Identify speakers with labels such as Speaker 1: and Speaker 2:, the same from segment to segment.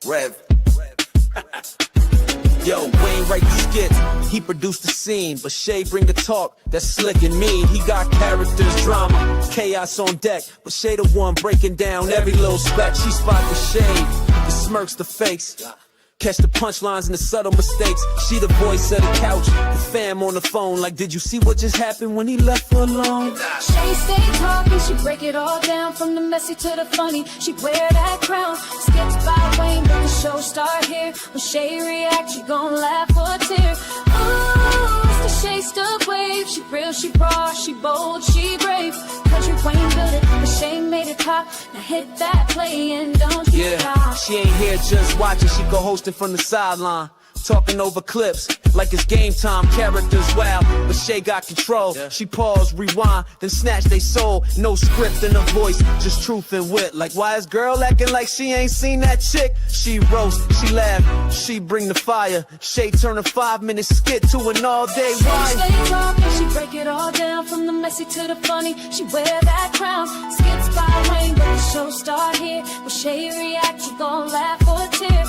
Speaker 1: Rev. Yo, Wayne write the skits, he produced the scene, but Shay bring the talk that's slick and mean. He got characters, drama, chaos on deck, but Shay the one breaking down every little speck. She spot the shade, the smirks, the fakes, catch the punchlines and the subtle mistakes. She the voice of the couch, the fam on the phone, like, did you see what just happened when he left her alone?
Speaker 2: Shay stay talking, she break it all down, from the messy to the funny. She wear that crown, skits by Wayne, but the show start here. When Shay react, she gon' laugh or tear. Ooh, it's the Shay Stuck wave. She real, she raw, she bold, she brave. Country Wayne built it, but Shay made it pop. Now hit that play and don't you stop.
Speaker 1: She ain't here just watching, she go hosting from the sideline, talking over clips like it's game time. Characters wild, but Shay got control. She pause, rewind, then snatch they soul. No script in her voice, just truth and wit. Like, why is girl acting like she ain't seen that chick? She roast, she laugh, she bring the fire. Shay turn a 5-minute skit to an all-day ride.
Speaker 2: She stay talking, she break it all down, from the messy to the funny. She wear that crown, skits by Wayne, but the show start here. When Shay react, she gon' laugh or tear.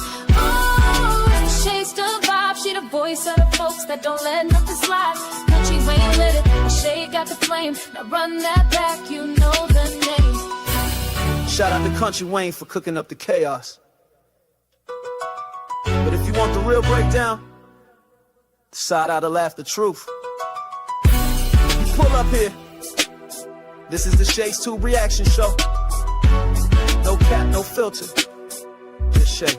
Speaker 2: Shay Stuck vibe, she the voice of the folks that don't let nothing slide. Country Wayne lit it, Shay got the flame. Now run that back, you know the name.
Speaker 1: Shout out to Country Wayne for cooking up the chaos. But if you want the real breakdown, the side out to laugh the truth. You pull up here. This is the Shay's 2 reaction show. No cap, no filter. Just Shay.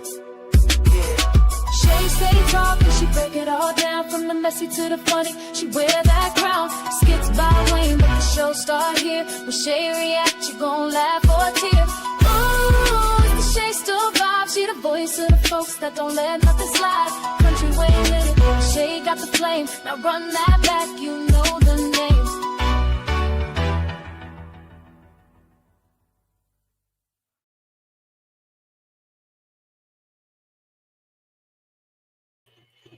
Speaker 2: Shay stay talking, she break it all down, from the messy to the funny. She wear that crown, skits by Wayne, but the show start here. When Shay react, you gon' laugh or tear. Ooh, it's the Shay Stuck vibe, she the voice of the folks that don't let nothing slide. Country Wayne lit it, Shay got the flame. Now run that back, you know the name.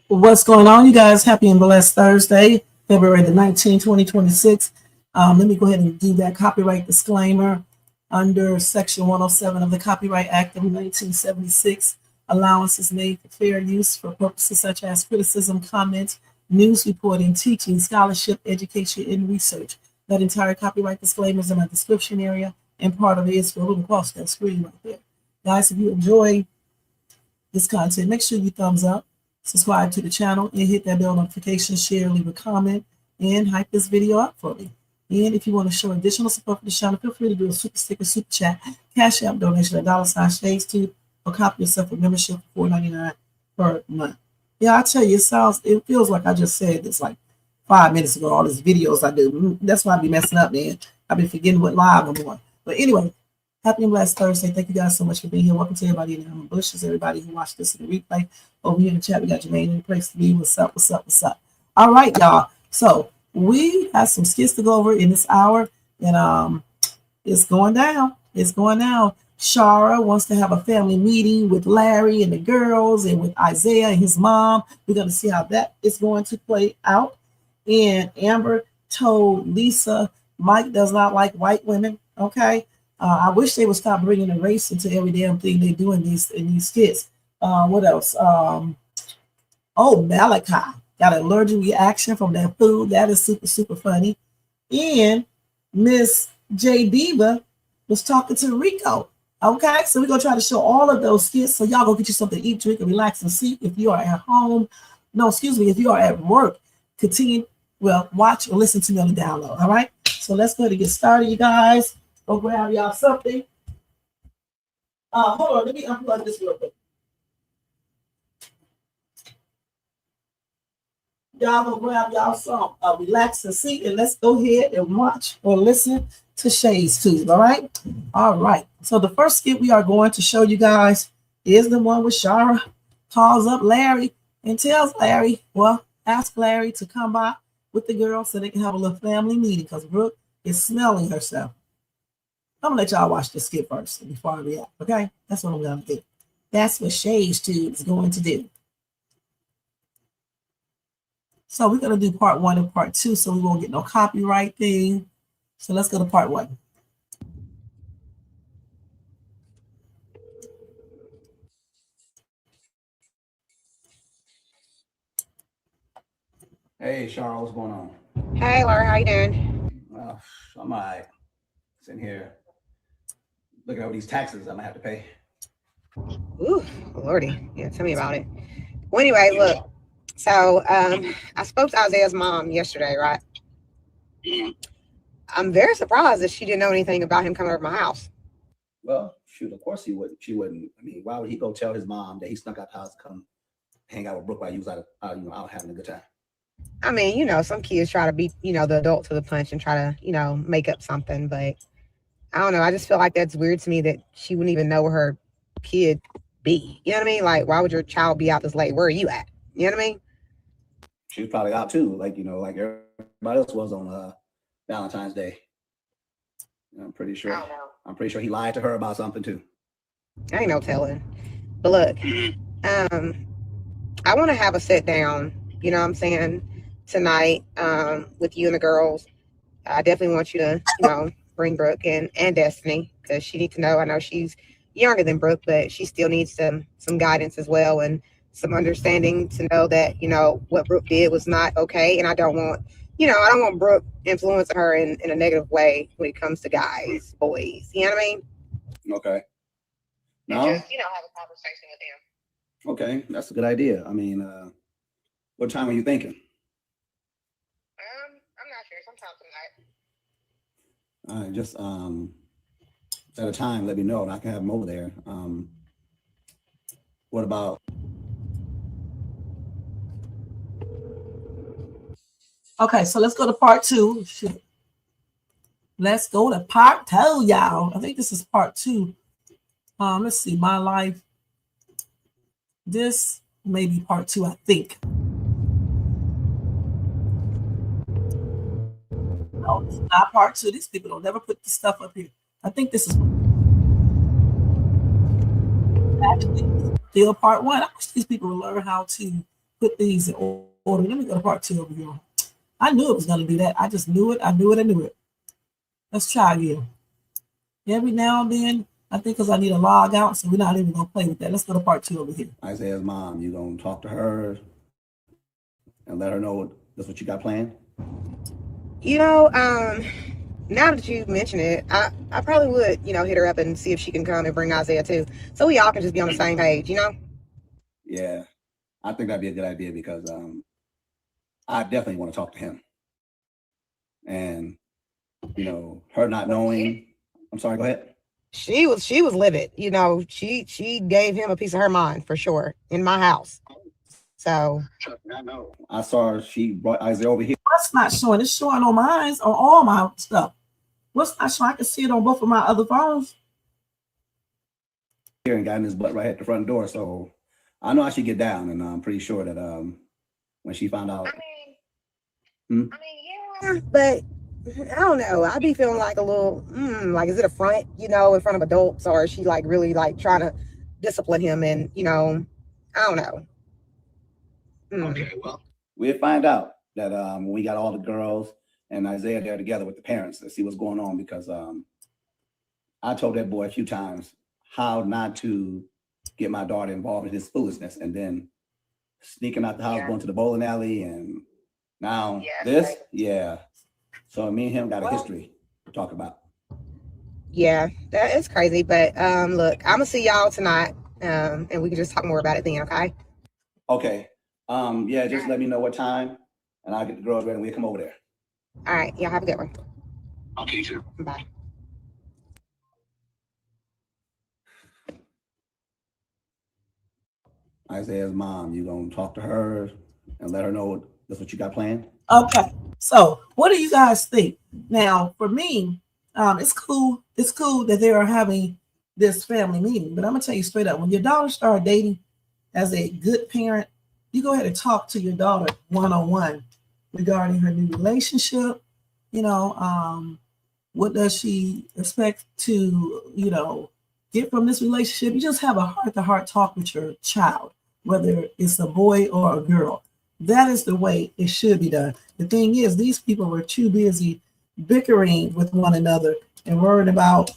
Speaker 3: What's going on, you guys? Happy and blessed Thursday, February the 19th, 2026. Let me go ahead and do that copyright disclaimer under Section 107 of the Copyright Act of 1976. Allowance is made for fair use for purposes such as criticism, comment, news reporting, teaching, scholarship, education, and research. That entire copyright disclaimer is in my description area, and part of it is filled across that screen right there. Guys, if you enjoy this content, make sure you thumbs up, subscribe to the channel, and hit that bell notification, share, leave a comment, and hype this video up for me. And if you want to show additional support for the channel, feel free to do a super sticker, super chat, cash app donation, $Shades2, or copy yourself a membership for $4.99 per month. Yeah, I tell you, it feels like I just said this like 5 minutes ago, all these videos I do. That's why I be messing up, man. I've been forgetting what live I'm on. But anyway, happy and blessed Thursday. Thank you guys so much for being here. Welcome to everybody in the bushes, everybody who watched this in the replay. Over here in the chat, we got Jermaine in the place to be. What's up, what's up, what's up? All right, y'all. So we have some skits to go over in this hour, and it's going down. It's going down. Sharra wants to have a family meeting with Larry and the girls and with Isaiah and his mom. We're going to see how that is going to play out. And Amber told Lisa Mike does not like white women. Okay. I wish they would stop bringing the race into every damn thing they do in these skits. What else? Oh, Malachi got an allergic reaction from that food. That is super, super funny. And Miss J Diva was talking to Rico. Okay, so we're gonna try to show all of those skits. So y'all go get you something to eat, drink, and relax and see. If you are at home, no, excuse me, if you are at work, continue, well, watch or listen to me on the download. All right. So let's go ahead and get started, you guys. Go grab y'all something. Hold on, let me unplug this real quick. Y'all gonna grab y'all some relax and seat, and let's go ahead and watch or listen to Shades 2. All right. All right. So the first skit we are going to show you guys is the one with Sharra calls up Larry and tells Larry, well, ask Larry to come by with the girls so they can have a little family meeting because Brooke is smelling herself. I'm gonna let y'all watch the skit first before I react. Okay, that's what I'm gonna do. That's what Shades 2 is going to do. So we're gonna do part 1 and part 2, so we won't get no copyright thing. So let's go to part 1.
Speaker 4: Hey, Sharra, what's going on?
Speaker 5: Hey, Laura, how you doing?
Speaker 4: I'm all right. Sitting here looking over these taxes I'm gonna have to pay.
Speaker 5: Ooh, Lordy. Yeah, tell me about it. Well, anyway, look. So, I spoke to Isaiah's mom yesterday, right? I'm very surprised that she didn't know anything about him coming over to my house.
Speaker 4: Well, shoot, of course he wouldn't. She wouldn't. I mean, why would he go tell his mom that he snuck out the house to come hang out with Brooke while he was out having a good time?
Speaker 5: I mean, some kids try to beat, the adult to the punch and try to, make up something. But I don't know. I just feel like that's weird to me that she wouldn't even know where her kid be. You know what I mean? Like, why would your child be out this late? Where are you at? You know what I mean?
Speaker 4: She was probably out too, like everybody else was on Valentine's Day. I'm pretty sure.
Speaker 5: I don't know.
Speaker 4: I'm pretty sure he lied to her about something too.
Speaker 5: I ain't no telling. But look, I want to have a sit down, you know what I'm saying, tonight with you and the girls. I definitely want you to, bring Brooke and Destiny, because she needs to know. I know she's younger than Brooke, but she still needs some guidance as well, and some understanding to know that, what Brooke did was not okay. And I don't want Brooke influencing her in a negative way when it comes to guys, boys. You know what I mean?
Speaker 4: Okay.
Speaker 5: And
Speaker 4: No?
Speaker 5: just, have a conversation with them.
Speaker 4: Okay, that's a good idea. I mean, what time are you thinking?
Speaker 5: I'm not sure. Sometime tonight.
Speaker 4: All right, just at a time, let me know, and I can have them over there. What about?
Speaker 3: Okay, so let's go to part 2. Shit. Let's go to part 2, y'all. I think this is part 2. Let's see, my life. This may be part 2, I think. No, it's not part 2. These people don't never put the stuff up here. I think this is actually still part 1. I wish these people would learn how to put these in order. Let me go to part 2 over here. I knew it was going to do that. I just knew it. I knew it. Let's try again. Every now and then, I think because I need to log out, so we're not even going to play with that. Let's go to part 2 over here.
Speaker 4: Isaiah's mom, you going to talk to her and let her know that's what you got planned?
Speaker 5: Now that you mention it, I probably would, hit her up and see if she can come and bring Isaiah too. So we all can just be on the same page,
Speaker 4: Yeah, I think that'd be a good idea, because I definitely want to talk to him. And, her not knowing, I'm sorry, go ahead.
Speaker 5: She was livid, she gave him a piece of her mind for sure in my house. So
Speaker 4: I know. I saw her, she brought Isaiah over here.
Speaker 3: What's not showing? It's showing on mine, on all my stuff. What's not showing? I can see it on both of my other phones.
Speaker 4: Here and got in his butt right at the front door. So I know I should get down, and I'm pretty sure that when she found out.
Speaker 5: Yeah, but I don't know. I be feeling like a little, like, is it a front, in front of adults, or is she like really like trying to discipline him? And I don't know.
Speaker 4: Okay, well, we'll find out that when we got all the girls and Isaiah there together with the parents to see what's going on, because I told that boy a few times how not to get my daughter involved in his foolishness, and then sneaking out the house, going to the bowling alley, and now this, yeah. So me and him got a history to talk about.
Speaker 5: Yeah, that is crazy. But look, I'm gonna see y'all tonight, and we can just talk more about it then. Okay.
Speaker 4: Okay. Yeah, just let me know what time, and I'll get the girls ready, and we'll come over there.
Speaker 5: All right. Y'all have a good one.
Speaker 4: Okay, too.
Speaker 5: Bye.
Speaker 4: Isaiah's mom, you gonna talk to her and let her know that's what you got planned?
Speaker 3: Okay. So what do you guys think? Now, for me, it's cool. It's cool that they are having this family meeting, but I'm gonna tell you straight up, when your daughter started dating, as a good parent, you go ahead and talk to your daughter one-on-one regarding her new relationship. What does she expect to, get from this relationship? You just have a heart-to-heart talk with your child, whether it's a boy or a girl. That is the way it should be done. The thing is, these people were too busy bickering with one another and worried about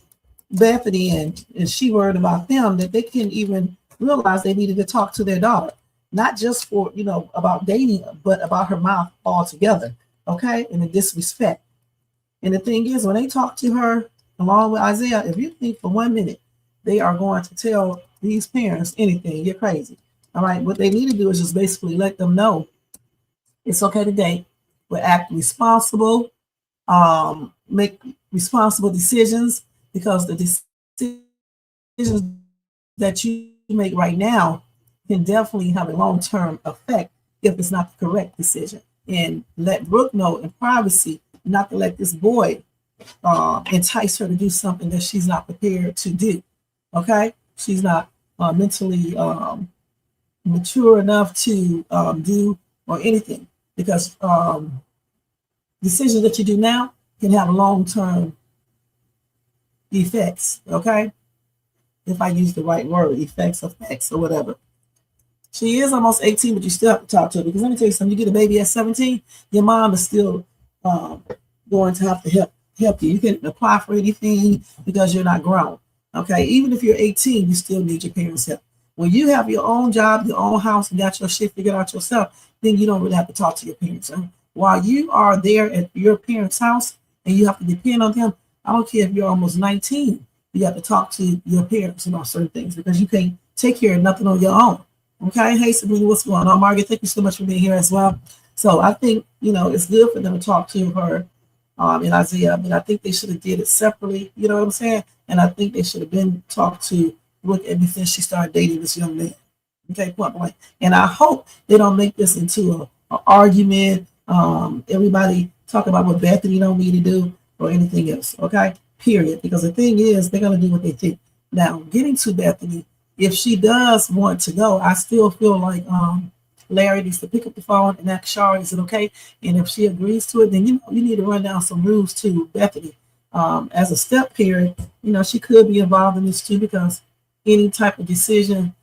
Speaker 3: Bethany and she worried about them, that they couldn't even realize they needed to talk to their daughter. not just for, about dating, but about her mouth altogether. Okay. And the disrespect. And the thing is, when they talk to her along with Isaiah, if you think for 1 minute they are going to tell these parents anything, you're crazy. All right. What they need to do is just basically let them know it's okay to date, but act responsible, make responsible decisions, because the decisions that you make right now can definitely have a long-term effect if it's not the correct decision. And let Brooke know in privacy not to let this boy entice her to do something that she's not prepared to do. Okay? She's not mentally mature enough to do or anything, because decisions that you do now can have long-term effects. Okay? If I use the right word, effects or whatever. She is almost 18, but you still have to talk to her, because let me tell you something. You get a baby at 17, your mom is still going to have to help you. You can apply for anything because you're not grown. Okay, even if you're 18, you still need your parents' help. When you have your own job, your own house, and got your shit figured out yourself, then you don't really have to talk to your parents. While you are there at your parents' house and you have to depend on them, I don't care if you're almost 19, you have to talk to your parents about certain things, because you can't take care of nothing on your own. Okay, hey Sabrina, what's going on? Margaret, thank you so much for being here as well. So I think, it's good for them to talk to her and Isaiah, but I think they should have did it separately, you know what I'm saying? And I think they should have been talked to Brooke ever since she started dating this young man. Okay, point blank. And I hope they don't make this into an argument. Everybody talk about what Bethany don't need to do or anything else. Okay, period. Because the thing is, they're going to do what they think. Now, getting to Bethany, if she does want to go, I still feel like Larry needs to pick up the phone and ask Sharra, is it okay? And if she agrees to it, then you need to run down some rules to Bethany. As a step parent, she could be involved in this too, because any type of decision,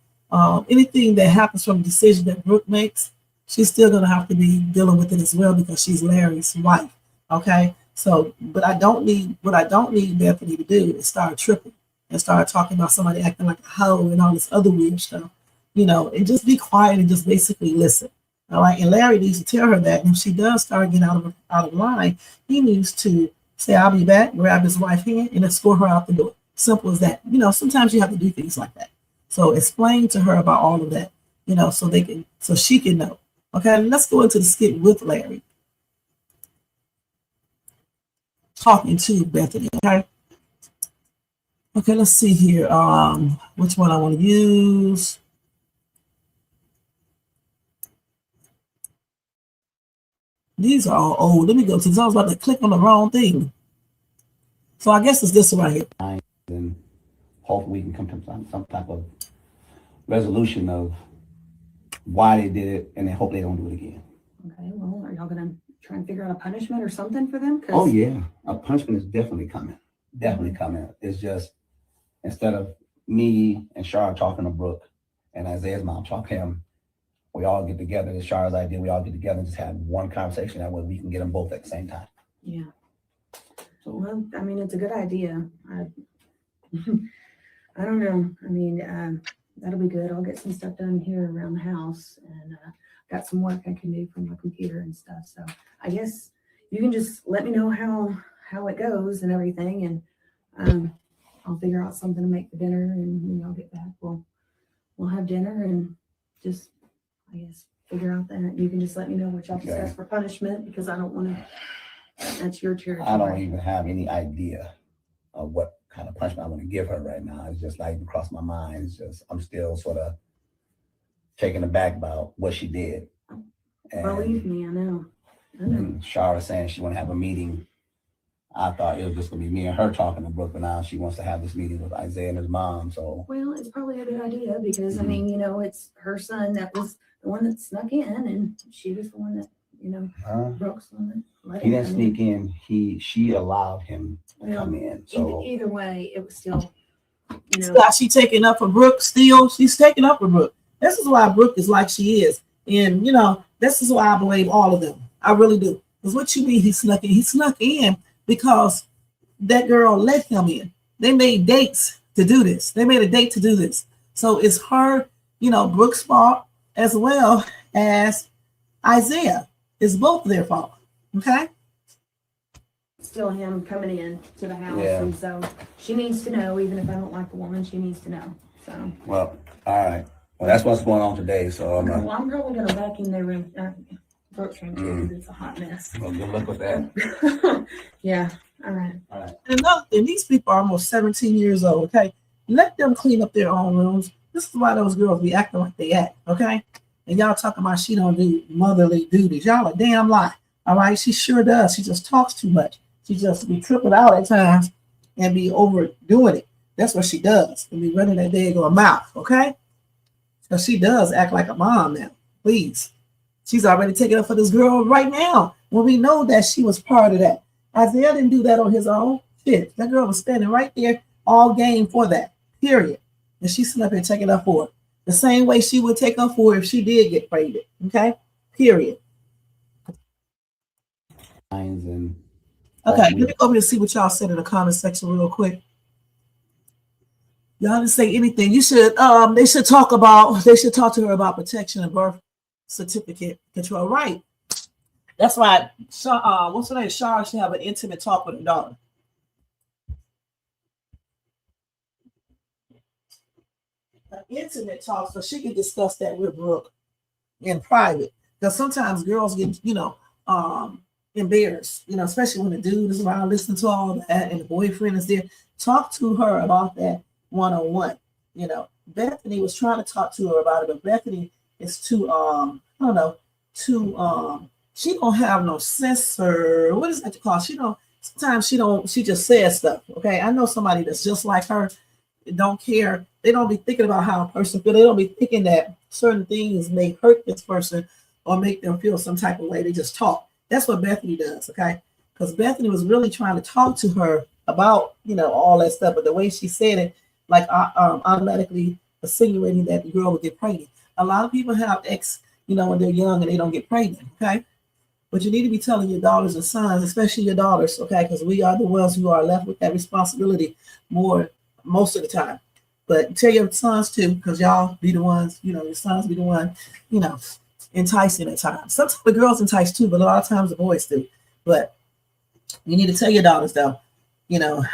Speaker 3: anything that happens from a decision that Brooke makes, she's still going to have to be dealing with it as well, because she's Larry's wife. Okay, so what I don't need Bethany to do is start tripping and start talking about somebody acting like a hoe and all this other weird stuff, and just be quiet and just basically listen. All right, and Larry needs to tell her that. And if she does start getting out of line, he needs to say, I'll be back, grab his wife's hand, and escort her out the door. Simple as that. Sometimes you have to do things like that. So explain to her about all of that, so she can know. Okay, let's go into the skit with Larry talking to Bethany. Okay, let's see here. Which one I want to use? These are all old. Let me go to this. I was about to click on the wrong thing. So I guess it's this one right here.
Speaker 4: And hopefully we can come to some type of resolution of why they did it, and then hope they don't do it again.
Speaker 6: Okay, well, are y'all gonna try and figure out a punishment or something for them?
Speaker 4: Oh yeah, a punishment is definitely coming. Definitely coming. It's just, instead of me and Sharra talking to Brooke and Isaiah's mom talking to him, we all get together. It's Sharra's idea. We all get together and just have one conversation. That way we can get them both at the same time.
Speaker 6: Yeah. So, well, I mean, it's a good idea. I don't know. I mean, that'll be good. I'll get some stuff done here around the house, and got some work I can do from my computer and stuff. So I guess you can just let me know how it goes and everything, and I'll figure out something to make for dinner, and when y'all get back, we'll have dinner and just, I guess, figure out that. You can just let me know what y'all discuss for punishment, because I don't want to. That's your territory.
Speaker 4: I don't even have any idea of what kind of punishment I want to give her right now. It's just not even crossed my mind. It's just, I'm still sort of taken aback about what she did. And
Speaker 6: believe me, I know.
Speaker 4: Sharra saying she want to have a meeting. I thought it was just going to be me and her talking to Brooke, but now she wants to have this meeting with Isaiah and his mom. So, well,
Speaker 6: it's probably a good idea, because I mean, it's her son that was the one that snuck in, and she was the one that, Brooke's the one that
Speaker 4: he didn't sneak in. She allowed him to come in. So
Speaker 6: either way, it was still,
Speaker 3: She taking up for Brooke still. She's taking up for Brooke. This is why Brooke is like she is. And, this is why I blame all of them. I really do. Because what you mean he snuck in? He snuck in because that girl let him in. They made dates to do this. They made a date to do this. So it's her, Brooke's fault. as well as Isaiah. It's both their fault. Okay?
Speaker 6: Still him coming in to the house,
Speaker 4: Yeah.
Speaker 6: and so she needs to know. Even if I don't like the woman, she needs to know. So.
Speaker 4: Well, all right. Well, that's what's going on today. So I'm
Speaker 6: Well, I'm probably gonna vacuum their room, Brooke's room too, because it's a hot mess.
Speaker 4: well, good luck with that.
Speaker 6: Yeah. All right.
Speaker 4: All right.
Speaker 3: And another thing, these people are almost 17 years old, okay? Let them clean up their own rooms. This is why those girls be acting like they act, okay? And y'all talking about she don't do motherly duties. Y'all a damn lie, all right? She sure does. She just talks too much. She just be tripping out at times and be overdoing it. That's what she does. And be running that daggone mouth, okay? So she does act like a mom now. Please. She's already taking up for this girl right now when we know that she was part of that. Isaiah didn't do that on his own. Shit, that girl was standing right there all game for that, period. And she's sitting up here taking up for it. The same way she would take up for it if she did get pregnant, okay? Period.
Speaker 4: And
Speaker 3: Okay, let me go over and see what y'all said in the comment section real quick. Y'all didn't say anything. You should, they should talk to her about protection and birth certificate control. Right. That's why, what's her name? Sharra should have an intimate talk with her daughter. An intimate talk so she can discuss that with Brooke in private. Because sometimes girls get, embarrassed, especially when the dude is around listening to all that and the boyfriend is there. Talk to her about that one-on-one. Bethany was trying to talk to her about it, but Bethany is too, she don't have no sense, or what is that to call? Sometimes she just says stuff. Okay. I know somebody that's just like her, don't care. They don't be thinking about how a person feels. They don't be thinking that certain things may hurt this person or make them feel some type of way. They just talk. That's what Bethany does. Okay. Because Bethany was really trying to talk to her about, all that stuff, but the way she said it, like automatically insinuating that the girl would get pregnant. A lot of people have ex, when they're young and they don't get pregnant, okay? But you need to be telling your daughters and sons, especially your daughters, okay? Because we are the ones who are left with that responsibility most of the time. But tell your sons too, because y'all be the ones, your sons be the one, enticing at times. Sometimes the girls entice too, but a lot of times the boys do. But you need to tell your daughters though,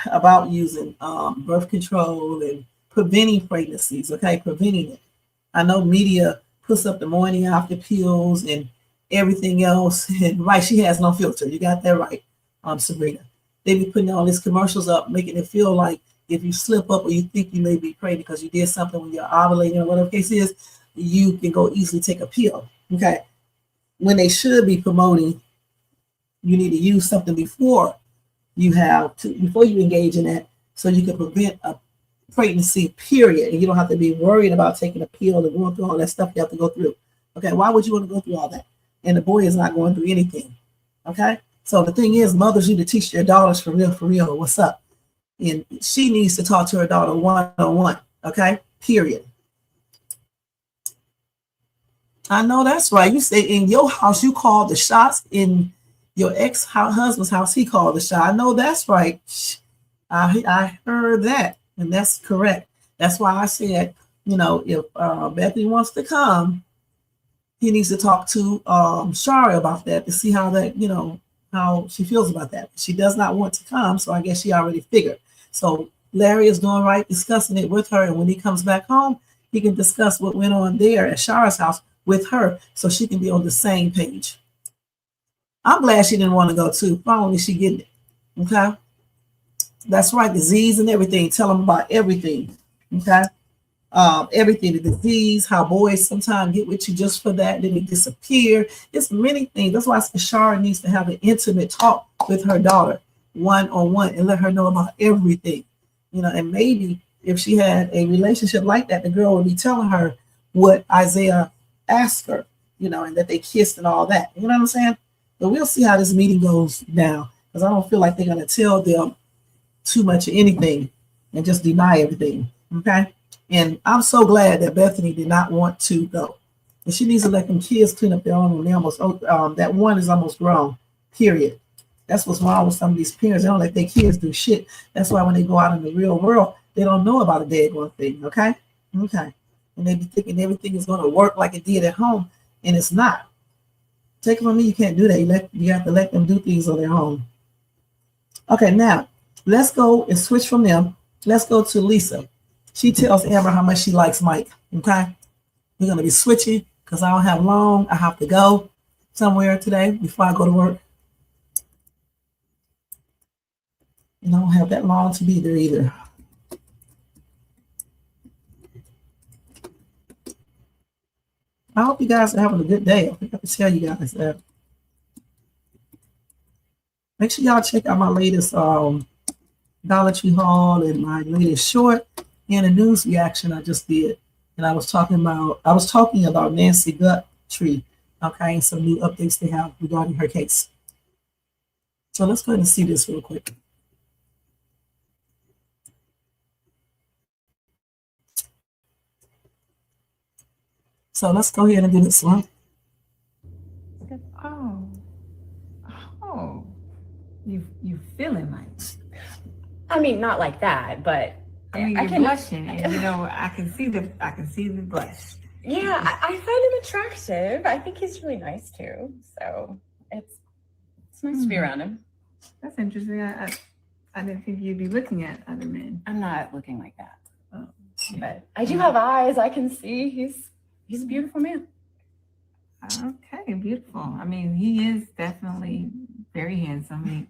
Speaker 3: about using birth control and preventing pregnancies, okay? Preventing it. I know media puts up the morning after pills and everything else. And right, she has no filter. You got that right, Sabrina. They be putting all these commercials up, making it feel like if you slip up or you think you may be pregnant because you did something when you're ovulating or whatever the case is, you can go easily take a pill, okay? When they should be promoting, you need to use something before you engage in that so you can prevent a pregnancy, period. And you don't have to be worried about taking a pill and going through all that stuff you have to go through. Okay, why would you want to go through all that? And the boy is not going through anything. Okay, so the thing is, mothers need to teach their daughters for real, what's up. And she needs to talk to her daughter one-on-one. Okay, period. I know that's right. You say in your house, you call the shots. In your ex-husband's house, he called the shot. I know that's right. I heard that. And that's correct. That's why I said, if Bethany wants to come, he needs to talk to Sharra about that to see how that, how she feels about that. She does not want to come, so I guess she already figured. So Larry is doing right, discussing it with her. And when he comes back home, he can discuss what went on there at Sharra's house with her so she can be on the same page. I'm glad she didn't want to go too. Finally, she getting it. Okay. That's right, disease and everything. Tell them about everything, okay? Everything, the disease, how boys sometimes get with you just for that, then they disappear. It's many things. That's why Sharra needs to have an intimate talk with her daughter, one-on-one, and let her know about everything. And maybe if she had a relationship like that, the girl would be telling her what Isaiah asked her, and that they kissed and all that. You know what I'm saying? But we'll see how this meeting goes now, because I don't feel like they're going to tell them too much of anything and just deny everything. Okay. And I'm so glad that Bethany did not want to go. And she needs to let them kids clean up their own room. They almost that one is almost grown, period. That's what's wrong with some of these parents. They don't let their kids do shit. That's why when they go out in the real world, they don't know about a daggone thing. Okay. and they be thinking everything is going to work like it did at home, and it's not. Take it from me, you can't do that. You have to let them do things on their own. Okay, now let's go and switch from them. Let's go to Lisa. She tells Amber how much she likes Mike. Okay, we're gonna be switching because I don't have long. I have to go somewhere today before I go to work, and I don't have that long to be there either. I hope you guys are having a good day. I forgot to tell you guys that. Make sure y'all check out my latest Dollar Tree haul and my latest short and a news reaction I just did. And I was talking about Nancy Guthrie, okay, and some new updates they have regarding her case. So let's go ahead and see this real quick. So let's go ahead and do this one.
Speaker 7: Oh, you feeling like?
Speaker 8: I mean, not like that, but
Speaker 7: I mean, you're blushing, and I can see the blush.
Speaker 8: Yeah, I find him attractive. I think he's really nice too. So it's nice to be around him.
Speaker 7: That's interesting. I didn't think you'd be looking at other men.
Speaker 8: I'm not looking like that. Oh, but I do have eyes. I can see he's a beautiful man.
Speaker 7: Okay, beautiful. I mean, he is definitely very handsome.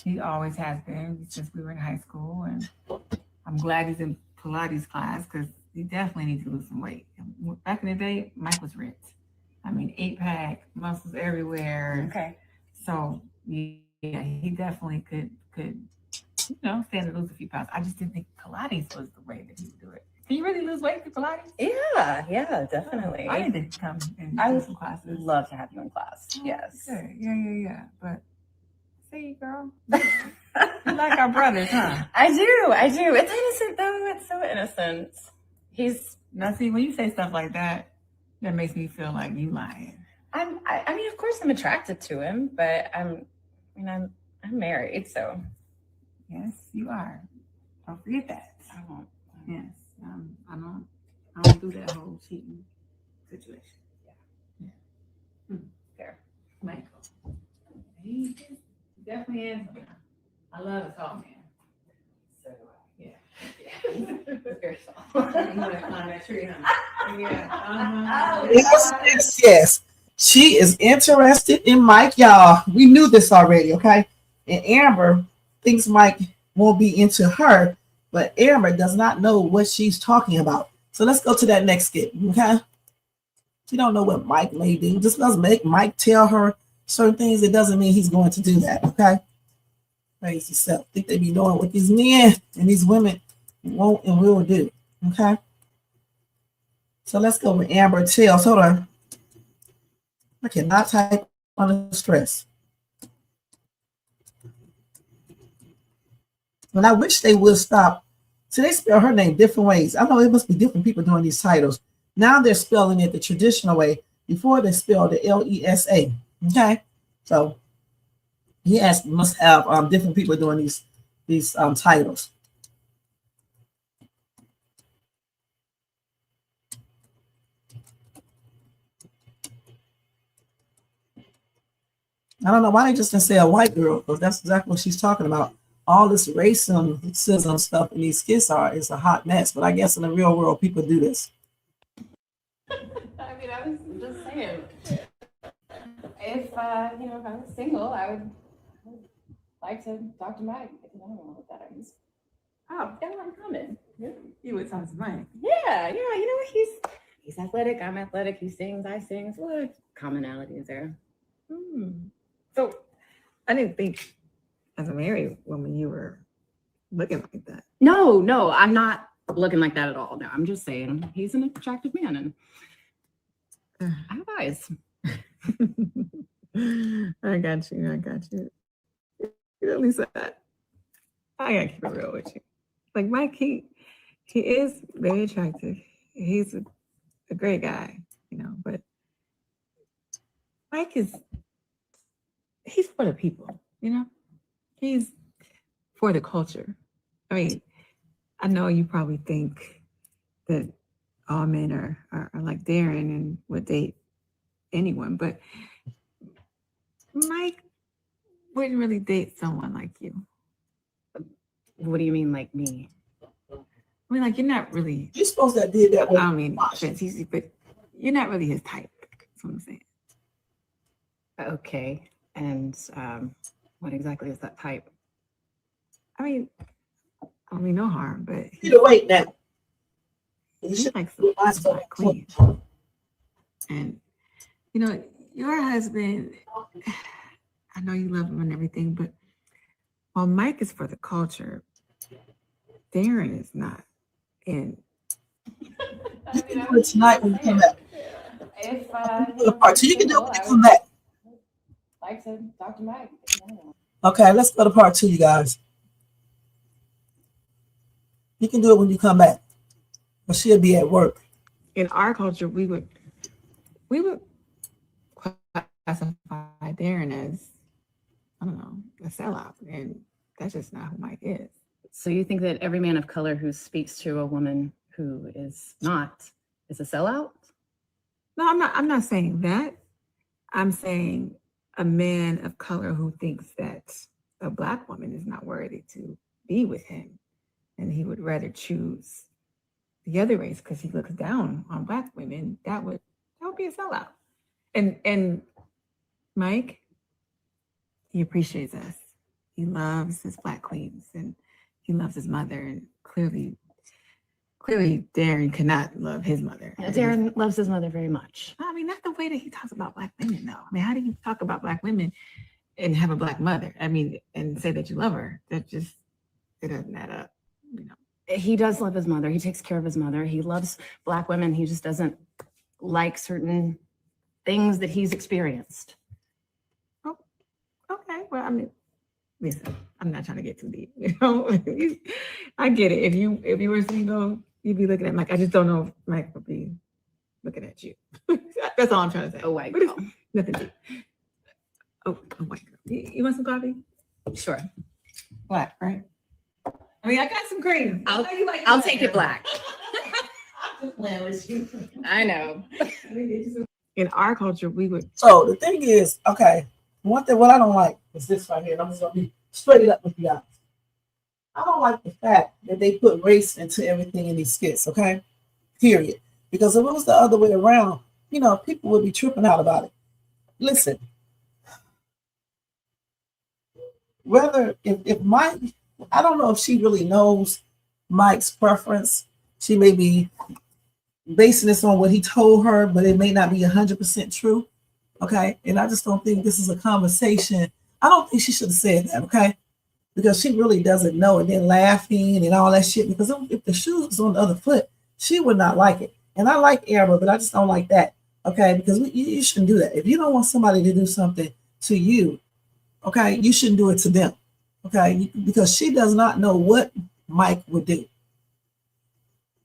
Speaker 7: He always has been since we were in high school, and I'm glad he's in Pilates class because he definitely needs to lose some weight. Back in the day, Mike was ripped. I mean, 8-pack, muscles everywhere.
Speaker 8: Okay.
Speaker 7: So yeah, he definitely could stand to lose a few pounds. I just didn't think Pilates was the way that he would do it. Can you really lose weight through Pilates?
Speaker 8: Yeah, definitely.
Speaker 7: I need to come and
Speaker 8: I
Speaker 7: do
Speaker 8: would
Speaker 7: some classes.
Speaker 8: love to have you in class.
Speaker 7: Oh,
Speaker 8: Yes.
Speaker 7: Good. Yeah. But see, girl, you like our brothers, huh?
Speaker 8: I do. It's innocent though. It's so innocent.
Speaker 7: Now see, when you say stuff like that, that makes me feel like you lying.
Speaker 8: I mean, of course I'm attracted to him, but I'm married, so.
Speaker 7: Yes, you are. Don't forget that.
Speaker 8: I won't.
Speaker 7: Yes. I don't do that whole cheating situation. Yeah.
Speaker 8: Fair.
Speaker 7: Michael. He definitely is. I love a tall man.
Speaker 8: So
Speaker 7: Yeah. Very soft. You want to climb that tree, huh? Yeah.
Speaker 3: Yes. She is interested in Mike, y'all. We knew this already, okay? And Amber thinks Mike won't be into her, but Amber does not know what she's talking about. So let's go to that next skit, okay? She don't know what Mike may do. Just does make Mike tell her certain things. It doesn't mean he's going to do that, okay? Crazy self. Think they be knowing what these men and these women won't and will do, okay? So let's go with Amber tells. Hold on. I cannot type under stress. And I wish they would stop. So they spell her name different ways. I know it must be different people doing these titles. Now they're spelling it the traditional way. Before they spelled it Lesa. Okay, so he must have different people doing these titles. I don't know why they just didn't say a white girl, because that's exactly what she's talking about. All this racism stuff in these skits is a hot mess. But I guess in the real world, people do this.
Speaker 8: I mean, I was just saying, if I was single, I would like to talk to Mike. I don't know what that is. Oh, yeah, I'm coming.
Speaker 7: You would talk to Mike.
Speaker 8: Yeah, he's athletic. I'm athletic. He sings. I sing. So what commonalities there?
Speaker 7: So I didn't think as a married woman you were looking like that.
Speaker 8: No, I'm not looking like that at all. No, I'm just saying he's an attractive man, and I have eyes.
Speaker 7: I got you. Lisa, I gotta keep it real with you. Like Mike, he is very attractive. He's a great guy, but Mike he's for the people, He's for the culture. I mean, I know you probably think that all men are like Darren and would date anyone, but Mike wouldn't really date someone like you.
Speaker 8: What do you mean, like me?
Speaker 7: I mean, like, you're not really,
Speaker 3: You're supposed to have did that
Speaker 7: I
Speaker 3: with
Speaker 7: don't mean offense, but you're not really his type. That's what I'm saying.
Speaker 8: Okay. And what exactly is that type?
Speaker 7: I mean, I don't mean no harm, but
Speaker 3: you to wait now. You
Speaker 7: he
Speaker 3: should
Speaker 7: likes
Speaker 3: do my
Speaker 7: the
Speaker 3: stuff.
Speaker 7: black queen. And, you know, your husband, I know you love him and everything, but while Mike is for the culture, Darren is not. And
Speaker 3: You can do it tonight when you come back.
Speaker 8: If
Speaker 3: Do the part two. You can do it when you come back.
Speaker 8: like to talk to Mike.
Speaker 3: Okay, let's go to part 2, you guys. You can do it when you come back. But she'll be at work.
Speaker 7: in our culture, we would classify Darren as, I don't know, a sellout. And that's just not who Mike is.
Speaker 8: So you think that every man of color who speaks to a woman who is not is a sellout?
Speaker 7: No, I'm not saying that. I'm saying a man of color who thinks that a black woman is not worthy to be with him, and he would rather choose the other race because he looks down on black women. That would be a sellout. And Mike, he appreciates us. He loves his black queens and he loves his mother. And clearly Darren cannot love his mother.
Speaker 8: Darren loves his mother very much.
Speaker 7: I mean, not the way that he talks about black women, though. I mean, how do you talk about black women and have a black mother? I mean, and say that you love her. That just, it doesn't add up, you know.
Speaker 8: He does love his mother. He takes care of his mother. He loves black women. He just doesn't like certain things that he's experienced.
Speaker 7: Oh, okay. Well, I mean, listen, I'm not trying to get too deep. You know, I get it. If you were single, you'd be looking at Mike. I just don't know if Mike would be looking at you. That's all I'm trying to say.
Speaker 8: A white
Speaker 7: But it's
Speaker 8: girl.
Speaker 7: nothing deep. Oh, a white girl. You want some coffee?
Speaker 8: Sure.
Speaker 7: Black, right? I mean, I got some cream.
Speaker 8: I'll take it black. I know.
Speaker 7: In our culture, we would.
Speaker 3: So the thing is, okay, one thing, what I don't like is this right here. And I'm just going to be straight up with you guys. I don't like the fact that they put race into everything in these skits, okay? Period. Because if it was the other way around, you know, people would be tripping out about it. Listen, whether if Mike, I don't know if she really knows Mike's preference. She may be basing this on what he told her, but it may not be 100% true. Okay. And I just don't think this is a conversation. I don't think she should have said that. Okay. Because she really doesn't know. And then laughing and all that shit. Because if the shoe was on the other foot, she would not like it. And I like Amber, but I just don't like that. Okay. Because you shouldn't do that. If you don't want somebody to do something to you, okay, you shouldn't do it to them. Okay. Because she does not know what Mike would do.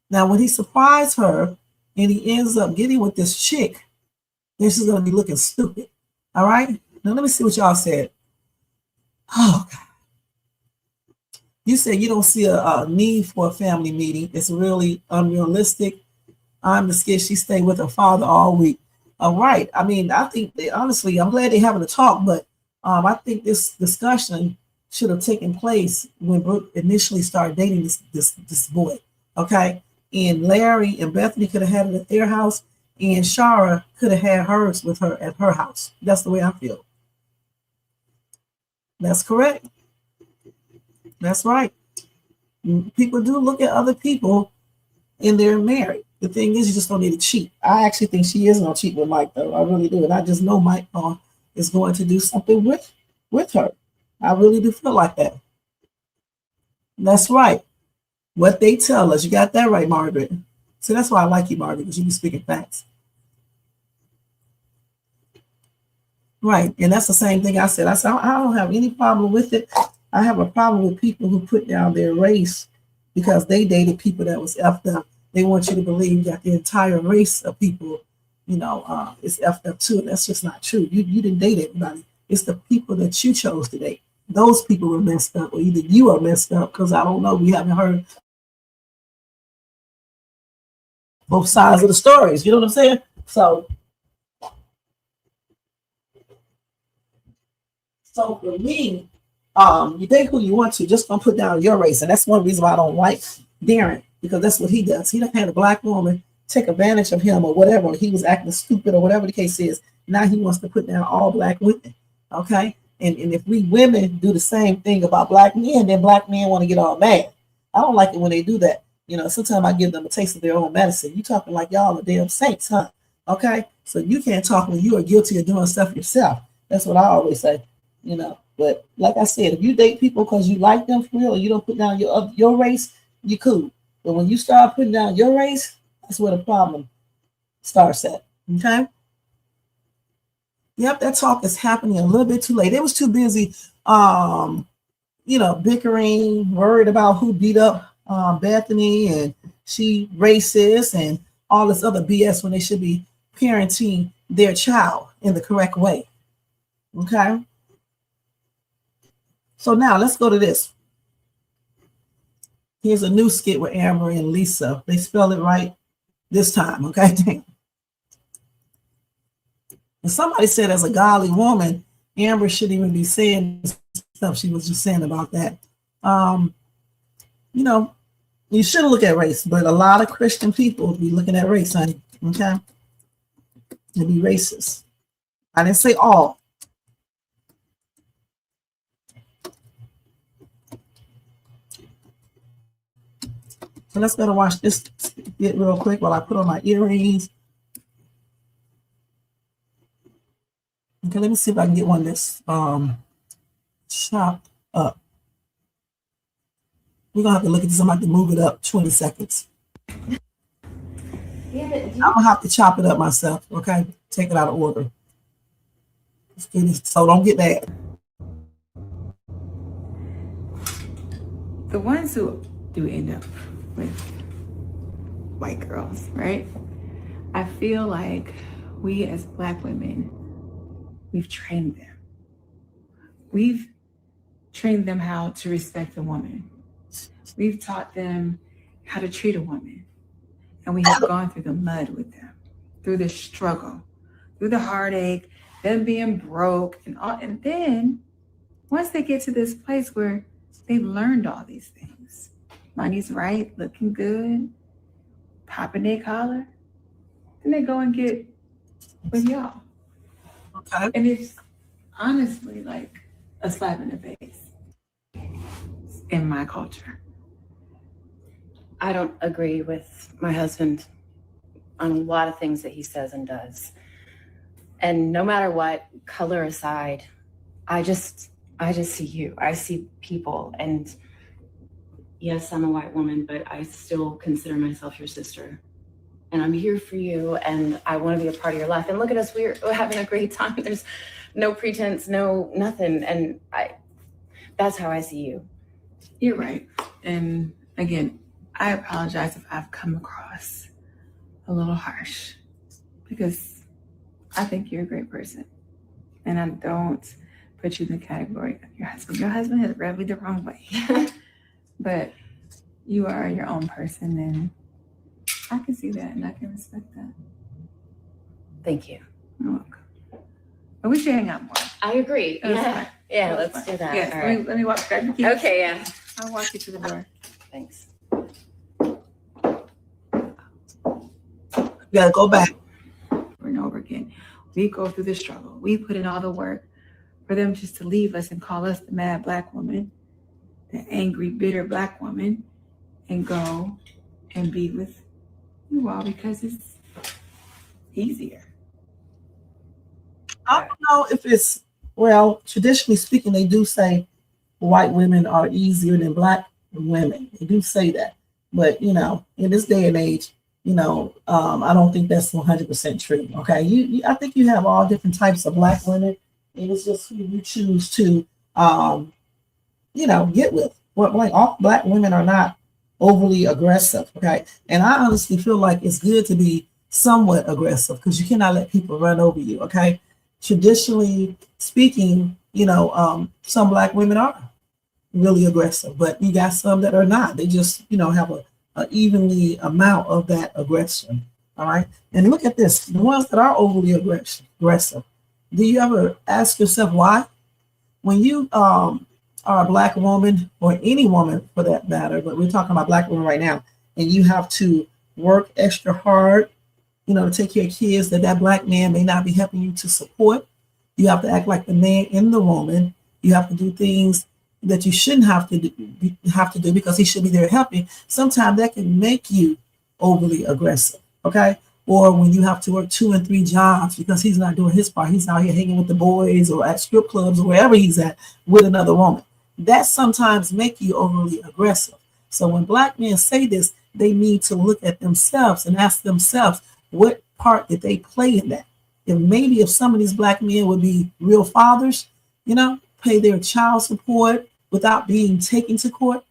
Speaker 3: Now, when he surprised her and he ends up getting with this chick, then she's going to be looking stupid. All right. Now, let me see what y'all said. Oh, God. You said you don't see a need for a family meeting. It's really unrealistic. I'm the skit. She stayed with her father all week. All right. I mean, I think they honestly, I'm glad they're having a talk, but I think this discussion should have taken place when Brooke initially started dating this boy. Okay. And Larry and Bethany could have had it at their house, and Sharra could have had hers with her at her house. That's the way I feel. That's correct. That's right. People do look at other people and they're married. The thing is, you just don't need to cheat. I actually think she is going to cheat with Mike, though. I really do. And I just know Mike is going to do something with her. I really do feel like that. That's right. What they tell us. You got that right, Margaret. So that's why I like you, Margaret, because you be speaking facts. Right. And that's the same thing I said. I said, I don't have any problem with it. I have a problem with people who put down their race because they dated people that was effed up. They want you to believe that the entire race of people, you know, is effed up too. And that's just not true. You didn't date everybody. It's the people that you chose to date. Those people were messed up, or either you are messed up, because I don't know. We haven't heard both sides of the stories. You know what I'm saying? So for me, you date who you want to, just don't put down your race. And that's one reason why I don't like Darren, because that's what he does. He done had a black woman take advantage of him or whatever, or he was acting stupid or whatever the case is. Now he wants to put down all black women. Okay? And if we women do the same thing about black men, then black men want to get all mad. I don't like it when they do that. You know, sometimes I give them a taste of their own medicine. You talking like y'all are damn saints, huh? Okay? So you can't talk when you are guilty of doing stuff yourself. That's what I always say, you know. But like I said, if you date people because you like them for real, or you don't put down your race, you cool. But when you start putting down your race, that's where the problem starts at. Okay? Yep, that talk is happening a little bit too late. It was too busy, you know, bickering, worried about who beat up Bethany and she racist and all this other BS when they should be parenting their child in the correct way. Okay? So now let's go to this. Here's a new skit with Amber and Lisa. They spell it right this time, okay? And somebody said, as a godly woman, Amber shouldn't even be saying stuff she was just saying about that. You know, you shouldn't look at race, but a lot of Christian people be looking at race, honey, okay? And be racist. I didn't say all. So let's go to watch this skit real quick while I put on my earrings. Okay, let me see if I can get one that's chopped up. We're gonna have to look at this. I'm gonna have to move it up 20 seconds.
Speaker 8: Yeah, but
Speaker 3: I'm gonna have to chop it up myself, okay? Take it out of order. Let's do this, so don't get mad.
Speaker 7: The ones who do end up with white girls, right? I feel like we as Black women, we've trained them. We've trained them how to respect a woman. We've taught them how to treat a woman. And we have gone through the mud with them, through the struggle, through the heartache, them being broke, and all. And then once they get to this place where they've learned all these things, money's right, looking good, popping their collar, then they go and get with y'all.
Speaker 3: Okay.
Speaker 7: And it's honestly like a slap in the face in my culture.
Speaker 9: I don't agree with my husband on a lot of things that he says and does. And no matter what, color aside, I just see you. I see people. And yes, I'm a white woman, but I still consider myself your sister. And I'm here for you, and I want to be a part of your life. And look at us, we're having a great time. There's no pretense, no nothing. And that's how I see you.
Speaker 7: You're right. And again, I apologize if I've come across a little harsh, because I think you're a great person. And I don't put you in the category of your husband. Your husband has rubbed me the wrong way. But you are your own person, and I can see that, and I can respect that.
Speaker 9: Thank you.
Speaker 7: You're welcome. But we should hang out more.
Speaker 9: I agree.
Speaker 7: That was
Speaker 9: Yeah,
Speaker 7: fun.
Speaker 9: yeah,
Speaker 7: That was
Speaker 9: let's
Speaker 7: fun.
Speaker 9: do that.
Speaker 7: Yes,
Speaker 9: All right.
Speaker 7: let me walk back.
Speaker 9: Okay, yeah.
Speaker 7: I'll walk you to the door.
Speaker 9: Thanks.
Speaker 3: You gotta go back.
Speaker 7: Over and over again. We go through the struggle. We put in all the work for them just to leave us and call us the mad Black woman, the angry, bitter Black woman, and go and be with you all because it's easier.
Speaker 3: I don't know if it's, well, traditionally speaking, they do say white women are easier than Black women. They do say that. But, you know, in this day and age, you know, I don't think that's 100% true. Okay. I think you have all different types of Black women, and it's just who you choose to, you know, get with. Like all Black women are not overly aggressive. Okay. And I honestly feel like it's good to be somewhat aggressive, because you cannot let people run over you. Okay. Traditionally speaking, you know, some Black women are really aggressive, but you got some that are not. They just, you know, have a evenly amount of that aggression. All right. And look at this. The ones that are overly aggressive. Do you ever ask yourself why? When you are a Black woman, or any woman for that matter, but we're talking about Black women right now, and you have to work extra hard, to take care of kids that Black man may not be helping you to support. You have to act like the man in the woman. You have to do things that you shouldn't have to do because he should be there helping. Sometimes that can make you overly aggressive. Okay. Or when you have to work 2 and 3 jobs because he's not doing his part. He's out here hanging with the boys or at strip clubs or wherever he's at with another woman. That sometimes make you overly aggressive. So when Black men say this, they need to look at themselves and ask themselves, what part did they play in that? If some of these Black men would be real fathers, pay their child support without being taken to court,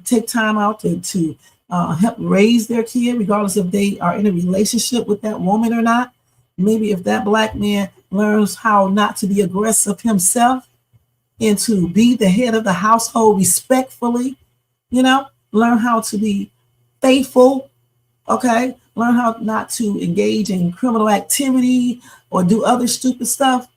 Speaker 3: take time out to help raise their kid, regardless if they are in a relationship with that woman or not. Maybe if that Black man learns how not to be aggressive himself and to be the head of the household respectfully, learn how to be faithful, okay? Learn how not to engage in criminal activity or do other stupid stuff,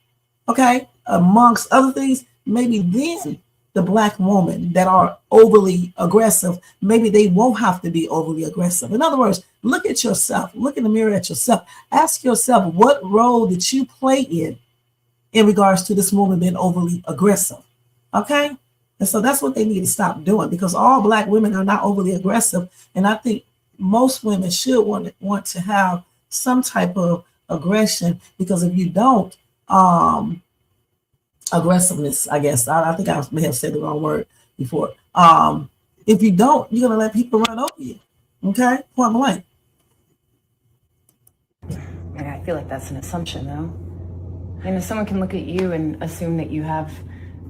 Speaker 3: okay? Amongst other things, maybe then the Black woman that are overly aggressive, maybe they won't have to be overly aggressive. In other words, look at yourself, look in the mirror at yourself, ask yourself, what role did you play in regards to this woman being overly aggressive, okay? And so that's what they need to stop doing, because all Black women are not overly aggressive. And I think most women should want to have some type of aggression, because if you don't, aggressiveness, I guess. I think I may have said the wrong word before. If you don't, you're going to let people run over you. Okay? Point blank.
Speaker 9: Yeah, I feel like that's an assumption, though. Someone can look at you and assume that you have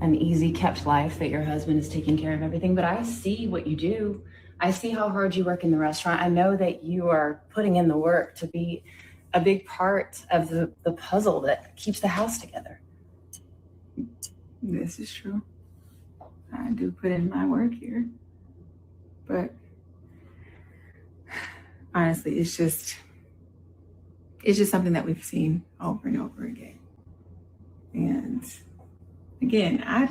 Speaker 9: an easy kept life, that your husband is taking care of everything. But I see what you do. I see how hard you work in the restaurant. I know that you are putting in the work to be a big part of the puzzle that keeps the house together.
Speaker 7: This is true. I do put in my work here. But honestly, it's just something that we've seen over and over again. And again, I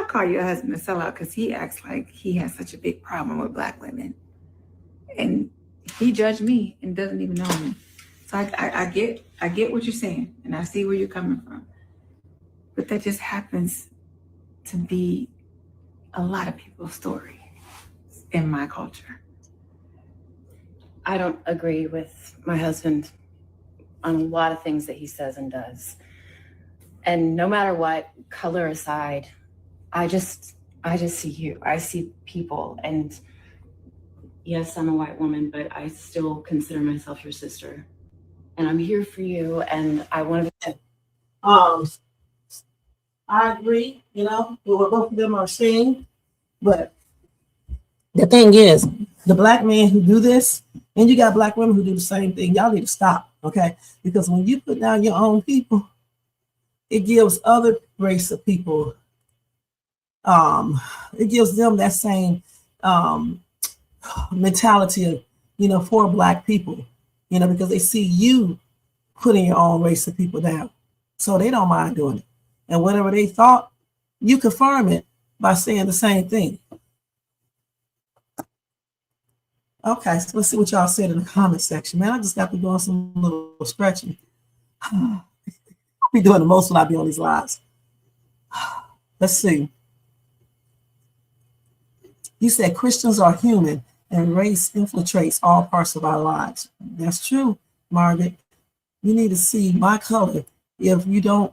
Speaker 7: call your husband a sellout because he acts like he has such a big problem with Black women. And he judged me and doesn't even know me. So I get what you're saying, and I see where you're coming from. But that just happens to be a lot of people's story in my culture.
Speaker 9: I don't agree with my husband on a lot of things that he says and does. And no matter what, color aside, I just see you. I see people. And yes, I'm a white woman, but I still consider myself your sister. And I'm here for you. And I want to.
Speaker 3: I agree, with what both of them are saying. But the thing is, the Black men who do this, and you got Black women who do the same thing, y'all need to stop, okay? Because when you put down your own people, it gives other race of people, it gives them that same mentality of, for Black people, because they see you putting your own race of people down. So they don't mind doing it. And whatever they thought, you confirm it by saying the same thing. Okay, so let's see what y'all said in the comment section. Man, I just got to doing some little stretching. I'll be doing the most when I be on these lives. Let's see. You said Christians are human and race infiltrates all parts of our lives. That's true, Margaret. You need to see my color. If you don't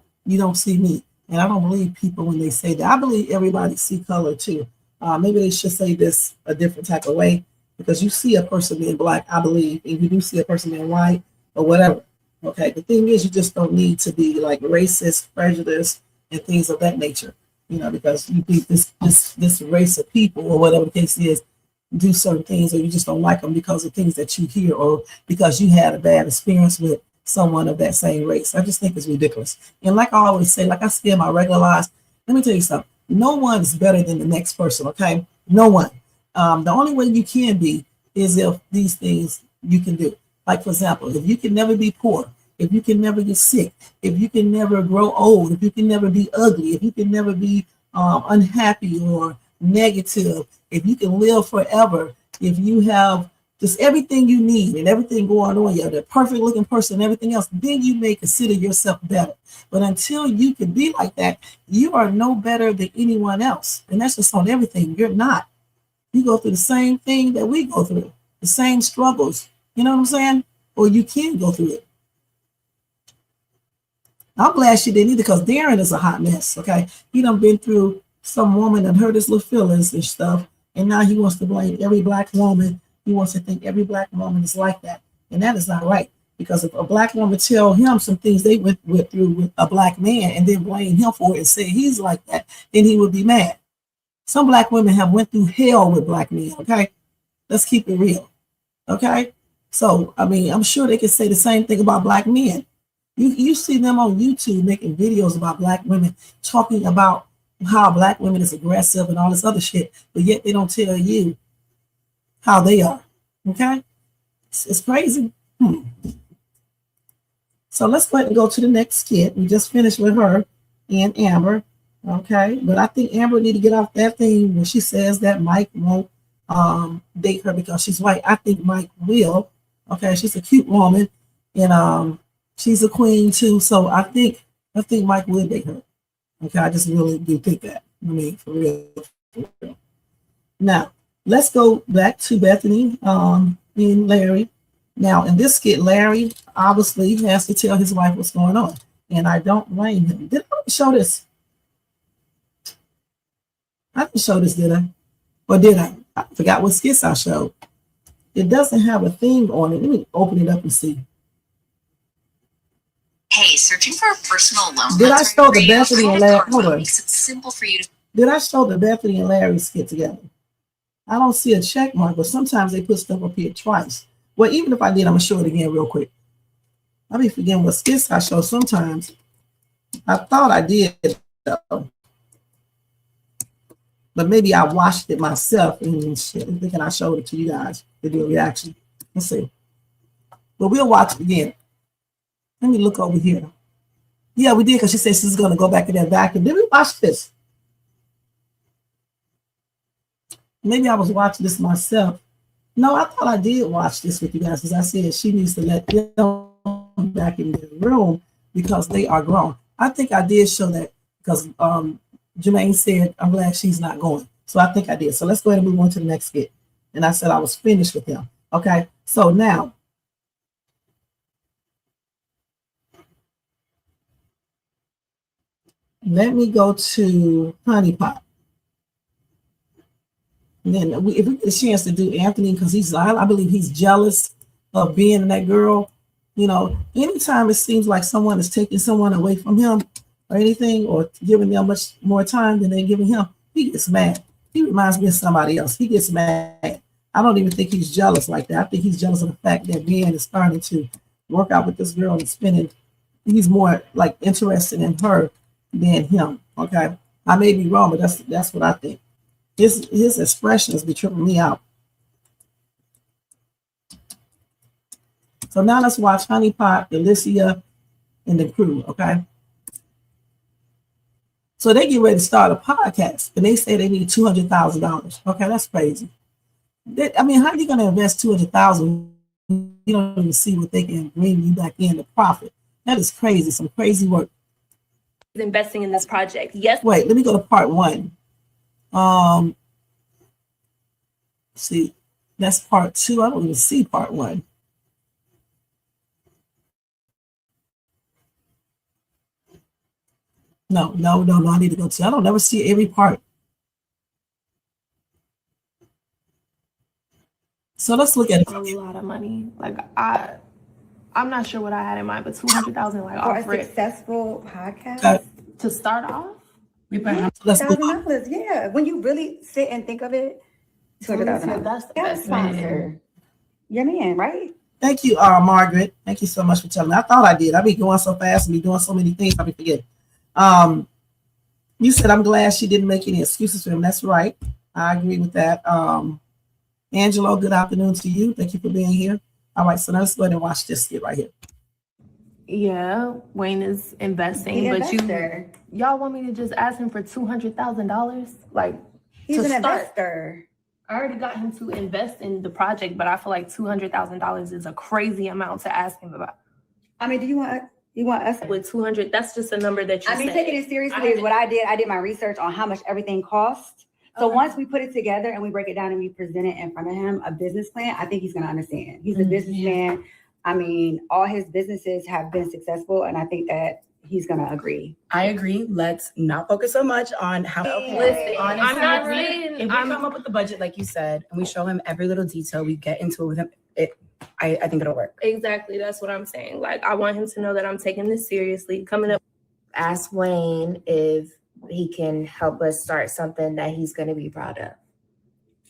Speaker 3: see me. And I don't believe people when they say that. I believe everybody see color too. Maybe they should say this a different type of way, because you see a person being Black, I believe, and you do see a person being white or whatever. Okay, the thing is, you just don't need to be like racist, prejudiced, and things of that nature, because you think this race of people or whatever the case is do certain things, or you just don't like them because of things that you hear or because you had a bad experience with someone of that same race. I just think it's ridiculous. And like I always say, like I say in my regular lives, let me tell you something. No one is better than the next person, okay? No one. The only way you can be is if these things you can do. Like, for example, if you can never be poor, if you can never get sick, if you can never grow old, if you can never be ugly, if you can never be unhappy or negative, if you can live forever, if you have just everything you need and everything going on, you're the perfect looking person and everything else, then you may consider yourself better. But until you can be like that, you are no better than anyone else. And that's just on everything. You're not. You go through the same thing that we go through, the same struggles. You know what I'm saying? Or you can go through it. I'm glad she didn't either, because Darren is a hot mess, okay? He done been through some woman and hurt his little feelings and stuff, and now he wants to blame every Black woman. He wants to think every Black woman is like that, and that is not right, because if a Black woman tell him some things they went through with a Black man and then blame him for it and say he's like that, then he would be mad. Some Black women have went through hell with Black men, okay? Let's keep it real, okay? So, I mean, I'm sure they could say the same thing about Black men. You see them on YouTube making videos about Black women, talking about how Black women is aggressive and all this other shit, but yet they don't tell you how they are, okay? It's crazy. So let's go ahead and go to the next skit. We just finished with her and Amber, okay? But I think Amber need to get off that thing when she says that Mike won't date her because she's white. I think Mike will, okay? She's a cute woman, and she's a queen too, so I think Mike will date her. Okay, I just really do think that. I mean, for real. Now, let's go back to Bethany and Larry. Now, in this skit, Larry obviously has to tell his wife what's going on, and I don't blame him. Did I show this? I didn't show this, did I? Or did I? I forgot what skits I showed. It doesn't have a theme on it. Let me open it up and see.
Speaker 10: Hey, searching for a personal loan.
Speaker 3: Did I show the Bethany and Larry? Hold on.
Speaker 10: Makes it simple for you to.
Speaker 3: Did I show the Bethany and Larry skit together? I don't see a check mark, but sometimes they put stuff up here twice. Well, even if I did, I'm gonna show it again real quick. I'll be forgetting what skits I show sometimes. I thought I did, though. But maybe I watched it myself and shit, thinking I showed it to you guys to do a reaction. Let's see. But we'll watch it again. Let me look over here. Yeah, we did, because she said she's going to go back in that vacuum. Did we watch this? Maybe I was watching this myself. No, I thought I did watch this with you guys, because I said she needs to let them back in the room because they are grown. I think I did show that because Jermaine said, I'm glad she's not going. So I think I did. So let's go ahead and move on to the next skit. And I said I was finished with them. Okay, so now, let me go to Honey Pot. And then if we get a chance to do Anthony, because I believe he's jealous of being in that girl. You know, anytime it seems like someone is taking someone away from him or anything, or giving them much more time than they're giving him, he gets mad. He reminds me of somebody else. He gets mad. I don't even think he's jealous like that. I think he's jealous of the fact that Ben is starting to work out with this girl and spending. He's more like interested in her than him. Okay, I may be wrong, but that's what I think. His expressions be tripping me out. So now let's watch Honey Pot, Delicia, and the crew. Okay. So they get ready to start a podcast, and they say they need $200,000. Okay, that's crazy. I mean, how are you going to invest $200,000? You don't even see what they can bring you back in the profit. That is crazy. Some crazy work.
Speaker 11: Investing in this project. Yes.
Speaker 3: Wait, let me go to part one. See, that's part two. I don't even see part one. No, I need to go to. I don't never see every part. So let's look at it.
Speaker 12: A lot of money. Like I'm not sure what I had in mind, but 200,000 like
Speaker 5: For
Speaker 12: off
Speaker 5: a
Speaker 12: rip.
Speaker 5: successful podcast,
Speaker 3: Okay.
Speaker 12: To start off.
Speaker 3: Let's move on.
Speaker 5: $1,000. Yeah, when you really sit and think of it, $200,000.
Speaker 12: That's the
Speaker 5: Got a
Speaker 12: best
Speaker 5: sponsor. Your man, right?
Speaker 3: Thank you, Margaret. Thank you so much for telling me. I thought I did. I be going so fast and be doing so many things, I be forgetting. You said I'm glad she didn't make any excuses for him. That's right. I agree with that. Angelo, good afternoon to you. Thank you for being here. All right, so let's go ahead and watch this skit right here.
Speaker 12: Yeah, Wayne is investing, but y'all want me to just ask him for $200,000? Like,
Speaker 13: He's
Speaker 12: to
Speaker 13: an
Speaker 12: start.
Speaker 13: investor.
Speaker 12: I already got him to invest in the project, but I feel like $200,000 is a crazy amount to ask him about.
Speaker 13: I mean, do you want us?
Speaker 12: With 200, that's just a number that you
Speaker 13: I mean,
Speaker 12: said.
Speaker 13: taking it seriously is what I did. I did my research on how much everything costs. So once we put it together and we break it down and we present it in front of him, a business plan, I think he's going to understand. He's a businessman. I mean, all his businesses have been successful, and I think that he's going to agree.
Speaker 14: I agree. Let's not focus so much on how.
Speaker 12: Listen,
Speaker 14: honestly,
Speaker 12: I'm not saying
Speaker 14: if we come up with the budget like you said, and we show him every little detail, we get into it with him. I think it'll work.
Speaker 12: Exactly, that's what I'm saying. Like, I want him to know that I'm taking this seriously. Coming up,
Speaker 15: ask Wayne if he can help us start something that he's going to be proud of.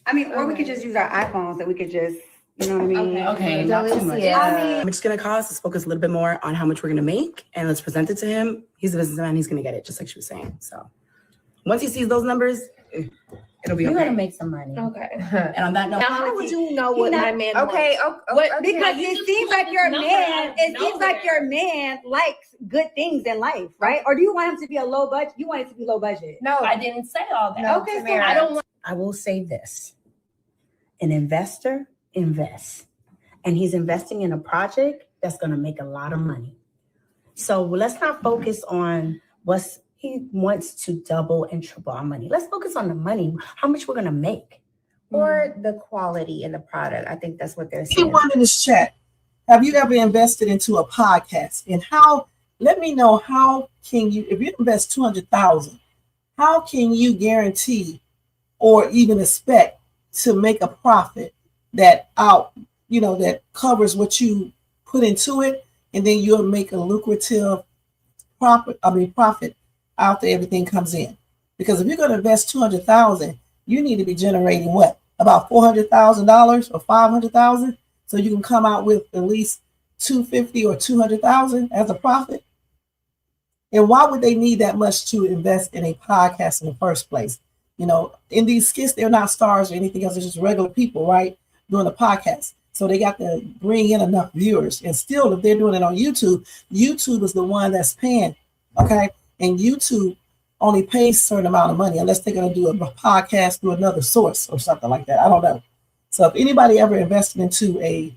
Speaker 13: I mean, or we could just use our iPhones that we could just, you know what I mean?
Speaker 14: Okay, not too much.
Speaker 15: Yeah.
Speaker 13: I mean,
Speaker 14: How much it's gonna cost? Let's focus a little bit more on how much we're gonna make, and let's present it to him. He's a businessman; he's gonna get it, just like she was saying. So, once he sees those numbers, it'll be
Speaker 15: You're
Speaker 14: okay.
Speaker 15: gonna make some money.
Speaker 12: okay.
Speaker 14: And on that note,
Speaker 12: Now, how would you know what my man wants?
Speaker 13: because it seems like your man, your man likes good things in life, right? Or do you want him to be a low budget? You want it to be low budget?
Speaker 12: No, I didn't say all that.
Speaker 13: No, okay, so
Speaker 12: I don't want.
Speaker 16: I will say this. An investor invests. And he's investing in a project that's going to make a lot of money. So let's not focus on he wants to double and triple our money. Let's focus on the money, how much we're going to make.
Speaker 15: Or the quality in the product. I think that's what they're saying.
Speaker 3: Anyone in this chat, have you ever invested into a podcast? And let me know, how can you, if you invest $200,000, how can you guarantee or even expect to make a profit that covers what you put into it, and then you'll make a lucrative profit after everything comes in? Because if you're going to invest $200,000, you need to be generating what, about $400,000 or $500,000, so you can come out with at least $250,000 or $200,000 as a profit. And why would they need that much to invest in a podcast in the first place? In these skits, they're not stars or anything else. They're just regular people, right, doing a podcast. So they got to bring in enough viewers. And still, if they're doing it on YouTube, YouTube is the one that's paying, okay? And YouTube only pays a certain amount of money unless they're going to do a podcast through another source or something like that. I don't know. So if anybody ever invested into a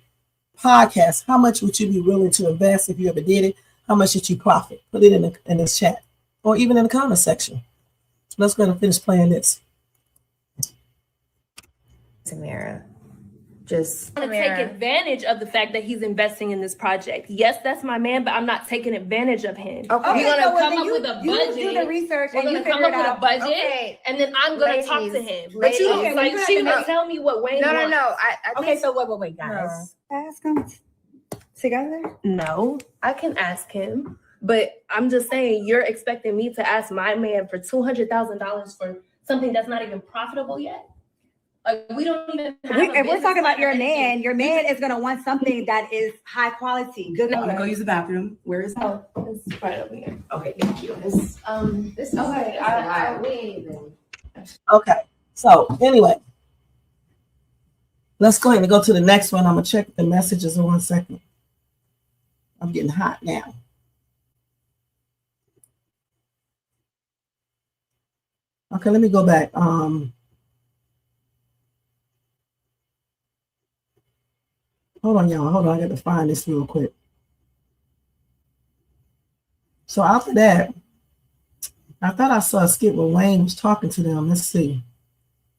Speaker 3: podcast, how much would you be willing to invest if you ever did it? How much did you profit? Put it in this chat or even in the comment section. Let's go ahead and finish playing this.
Speaker 15: Tamara.
Speaker 11: I'm gonna take advantage of the fact that he's investing in this project. Yes, that's my man, but I'm not taking advantage of him.
Speaker 13: Okay,
Speaker 11: We're gonna
Speaker 13: so
Speaker 11: come
Speaker 13: then
Speaker 11: up with a budget.
Speaker 13: You do the research
Speaker 11: We're
Speaker 13: and you
Speaker 11: gonna come
Speaker 13: figure
Speaker 11: up
Speaker 13: it
Speaker 11: with a
Speaker 13: out.
Speaker 11: budget,
Speaker 15: Okay.
Speaker 11: and then I'm gonna talk to him. But
Speaker 15: Ladies.
Speaker 11: you like she gonna tell me what Wayne wants.
Speaker 15: No.
Speaker 16: Okay, so wait, guys.
Speaker 13: Ask them together.
Speaker 12: No, I can ask him, but I'm just saying you're expecting me to ask my man for $200,000 for something that's not even profitable yet. Like, we don't even have
Speaker 13: If we're talking about your man is going to want something that is high quality. Good.
Speaker 14: I'm gonna go use the bathroom. Where is that?
Speaker 12: Oh, it's right over here.
Speaker 14: Okay, thank you.
Speaker 8: This is
Speaker 12: Okay,
Speaker 8: we ain't even.
Speaker 3: Okay, so anyway, let's go ahead and go to the next one. I'm going to check the messages in 1 second. I'm getting hot now. Okay, let me go back. Hold on, y'all. Hold on. I got to find this real quick. So after that, I thought I saw a skit where Wayne was talking to them. Let's see.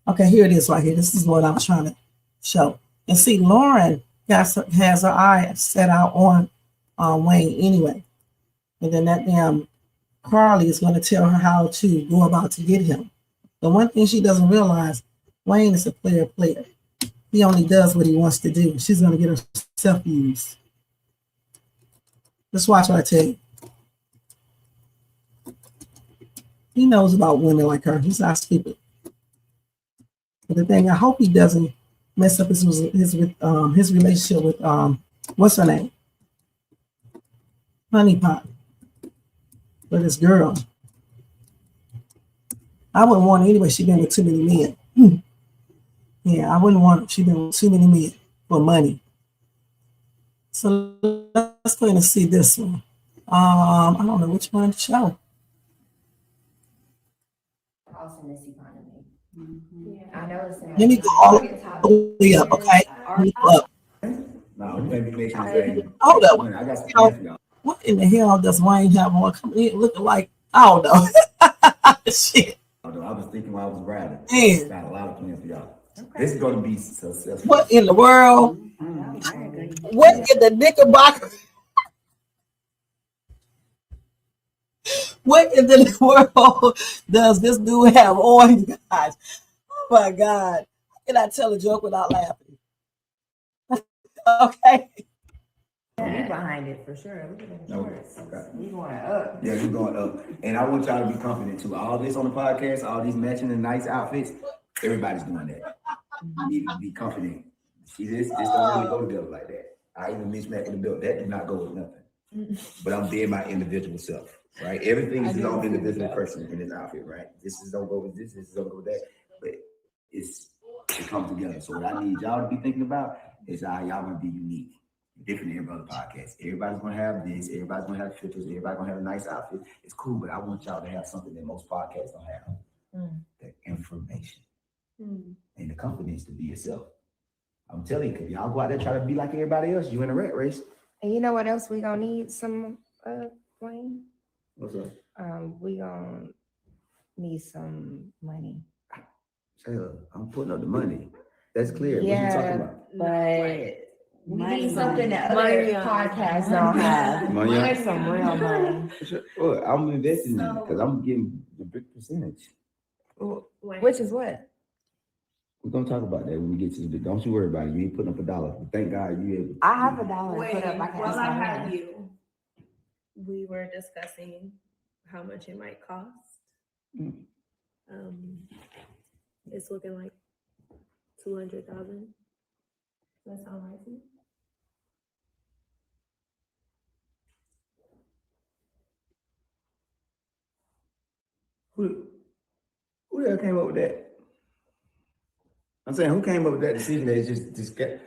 Speaker 3: Okay, here it is right here. This is what I'm trying to show. And see, Lauren has her eye set out on Wayne anyway. And then that damn Carly is going to tell her how to go about to get him. The one thing she doesn't realize, Wayne is a player. He only does what he wants to do. She's going to get herself used. Let's watch what I tell you. He knows about women like her. He's not stupid. But the thing, I hope he doesn't mess up his relationship with what's her name? Honey Pot. With this girl. I wouldn't want her anyway. She's been with too many men. Yeah, I wouldn't want her. She been with too many men for money. So let's go ahead and see this one. I don't know which one to show.
Speaker 15: Also in this economy. I know it's
Speaker 3: Let me go all the way up, okay? Let me go up.
Speaker 4: No, let me make sure say,
Speaker 3: Hold up.
Speaker 4: I got some
Speaker 3: You know,
Speaker 4: plans for y'all.
Speaker 3: what in the hell does Wayne have on coming in looking like? I don't know. Shit.
Speaker 4: Although I was thinking while I was riding,
Speaker 3: Man.
Speaker 4: got a lot of plans for y'all. This is going to be successful.
Speaker 3: What in the world? What in the Knickerbocker? What in the world does this dude have on, you guys? Oh my God. How can I tell a joke without laughing? Okay.
Speaker 15: We behind it for sure. We going up.
Speaker 4: Yeah, we're going up. And I want y'all to be confident too. All this on the podcast, all these matching and nice outfits, everybody's doing that. You need to be confident. See, this don't really go together like that. I even mismatch with the belt. That did not go with nothing. But I'm being my individual self, right? Everything is on individual person in this outfit, right? This is don't go with this is don't go with that. But it comes together. So what I need y'all to be thinking about is how y'all gonna be unique. Different than every other podcast. Everybody's gonna have this, everybody's gonna have filters, everybody's gonna have a nice outfit. It's cool, but I want y'all to have something that most podcasts don't have. The information. And the confidence to be yourself. I'm telling you, because y'all go out there try to be like everybody else, you in a rat race.
Speaker 15: And you know what else we gonna need some Wayne?
Speaker 4: What's up?
Speaker 15: We gonna need some money.
Speaker 4: Sharra, I'm putting up the money. That's clear.
Speaker 15: Yeah,
Speaker 4: what you talking about?
Speaker 15: But we need something that other podcasts don't have.
Speaker 4: Money.
Speaker 15: We need some real money.
Speaker 4: Well, I'm investing in it because I'm getting the big percentage.
Speaker 15: Which is what?
Speaker 4: We're gonna talk about that when we get to the. Don't you worry about it. You ain't putting up $1. Thank God you able.
Speaker 15: I have $1 to put up.
Speaker 11: While I have you, we were discussing how much it might cost. It's looking like 200,000. That sound right to you?
Speaker 4: Who the hell came up with that? I'm saying, who came up with that decision that just get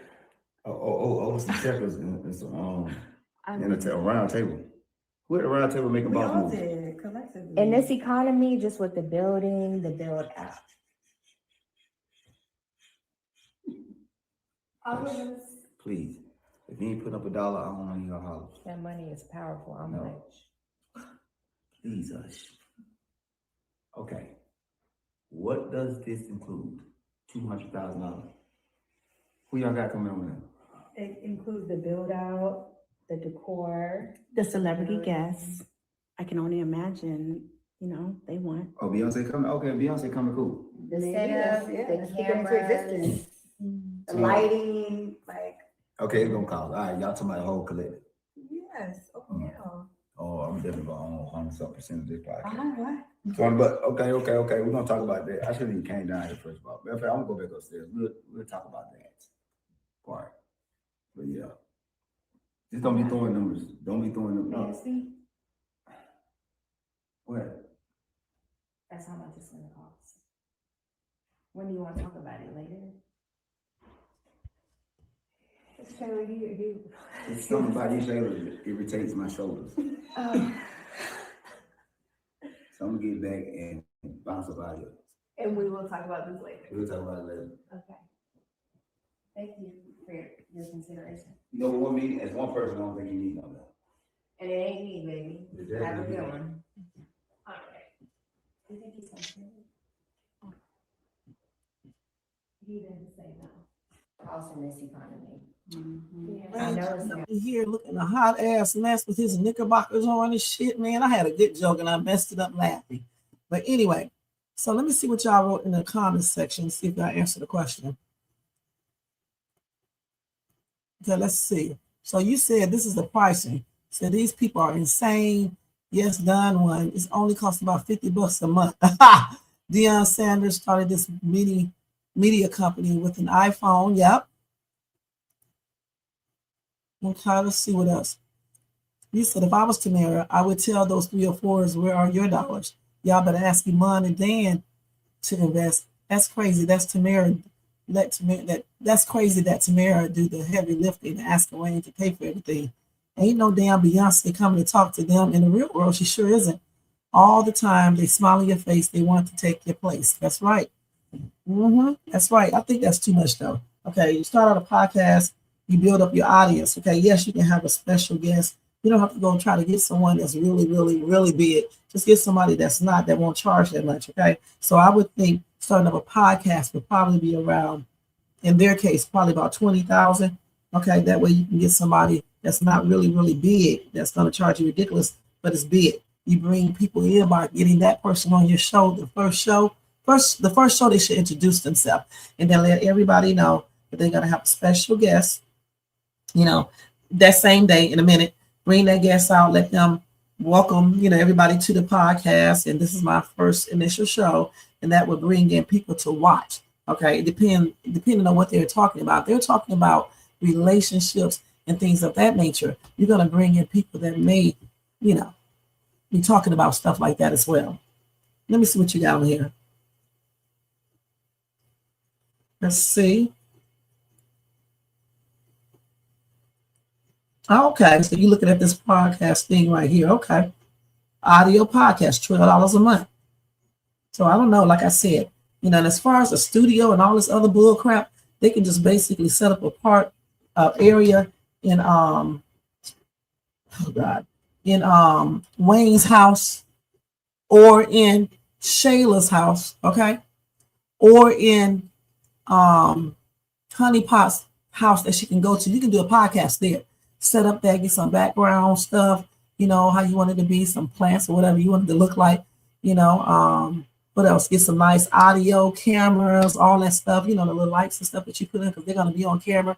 Speaker 4: some shekels and some a round table? Who at the round table make a boss move?
Speaker 15: In this economy, just with the building, the build out.
Speaker 4: Please, if you ain't putting up $1, I don't want your holler.
Speaker 15: That money is powerful. How much?
Speaker 4: Please, hush. Okay. What does this include? $200,000. Who y'all got coming on now?
Speaker 6: It includes the build out, the decor,
Speaker 16: The celebrity guests. I can only imagine, they want.
Speaker 4: Oh, Beyonce coming? Okay, Beyonce coming, cool.
Speaker 15: The setup, the cameras,
Speaker 13: The lighting, like.
Speaker 4: Okay, it's gonna cost. All right, y'all talking about the whole collective.
Speaker 6: yes, yeah.
Speaker 4: Oh, I'm definitely gonna own 100% of this podcast.
Speaker 6: What?
Speaker 4: But okay. We're gonna talk about that. I shouldn't even came down here first of all. Matter of fact, I'm gonna go back upstairs. We'll talk about that part. But yeah. Just don't be throwing numbers. Don't be throwing them. No. What?
Speaker 15: That's how much it's gonna cost. When do you want to talk about it later?
Speaker 4: It's something about these shoulders that irritates my shoulders. So I'm gonna get back and bounce about it.
Speaker 11: And we will talk about this later.
Speaker 4: We'll talk about it later.
Speaker 15: Okay. Thank you for your consideration.
Speaker 4: You know what me? As one person, I don't think you need no more.
Speaker 15: And it ain't me, baby.
Speaker 4: Exactly.
Speaker 15: Have a good one. All right. You think he's gonna He didn't say no. Also in this economy. I know it's
Speaker 3: Here looking a hot ass mess with his knickerbockers on and shit, man. I had a good joke and I messed it up laughing. But anyway, so let me see what y'all wrote in the comments section, see if y'all answer the question. Okay, let's see. So you said this is the pricing. So these people are insane. Yes, done one. It's only cost about $50 a month. Deion Sanders started this media company with an iPhone. Yep. Okay, let's see what else. You said if I was Tamara, I would tell those 3 or 4s, where are your dollars? Y'all better ask Iman and Dan to invest. That's crazy. That's Tamara let Tamara, that's crazy that Tamara do the heavy lifting and ask Wayne to pay for everything. Ain't no damn Beyonce coming to talk to them in the real world. She sure isn't. All the time they smile in your face. They want to take your place. That's right. That's right. I think that's too much though. Okay, you start out a podcast, you build up your audience. Okay, yes, you can have a special guest. You don't have to go try to get someone that's really, really, really big. Just get somebody that's not, that won't charge that much. Okay, so I would think starting up a podcast would probably be around, in their case, probably about 20,000. Okay, that way you can get somebody that's not really, really big that's going to charge you ridiculous, but it's big. You bring people in by getting that person on your show. The first show they should introduce themselves and then let everybody know that they're going to have a special guest, that same day in a minute. Bring that guest out, let them welcome, everybody to the podcast. And this is my first initial show, and that would bring in people to watch. Okay, depending on what they're talking about. They're talking about relationships and things of that nature. You're going to bring in people that may, be talking about stuff like that as well. Let me see what you got on here. Let's see. Okay, so you're looking at this podcast thing right here. Okay. Audio podcast, $12 a month. So I don't know, like I said, and as far as the studio and all this other bull crap, they can just basically set up a area in Wayne's house or in Shayla's house, okay? Or in Honey Pot's house that she can go to. You can do a podcast there. Set up there, get some background stuff, how you want it to be, some plants or whatever you want it to look like, what else? Get some nice audio, cameras, all that stuff, the little lights and stuff that you put in because they're going to be on camera,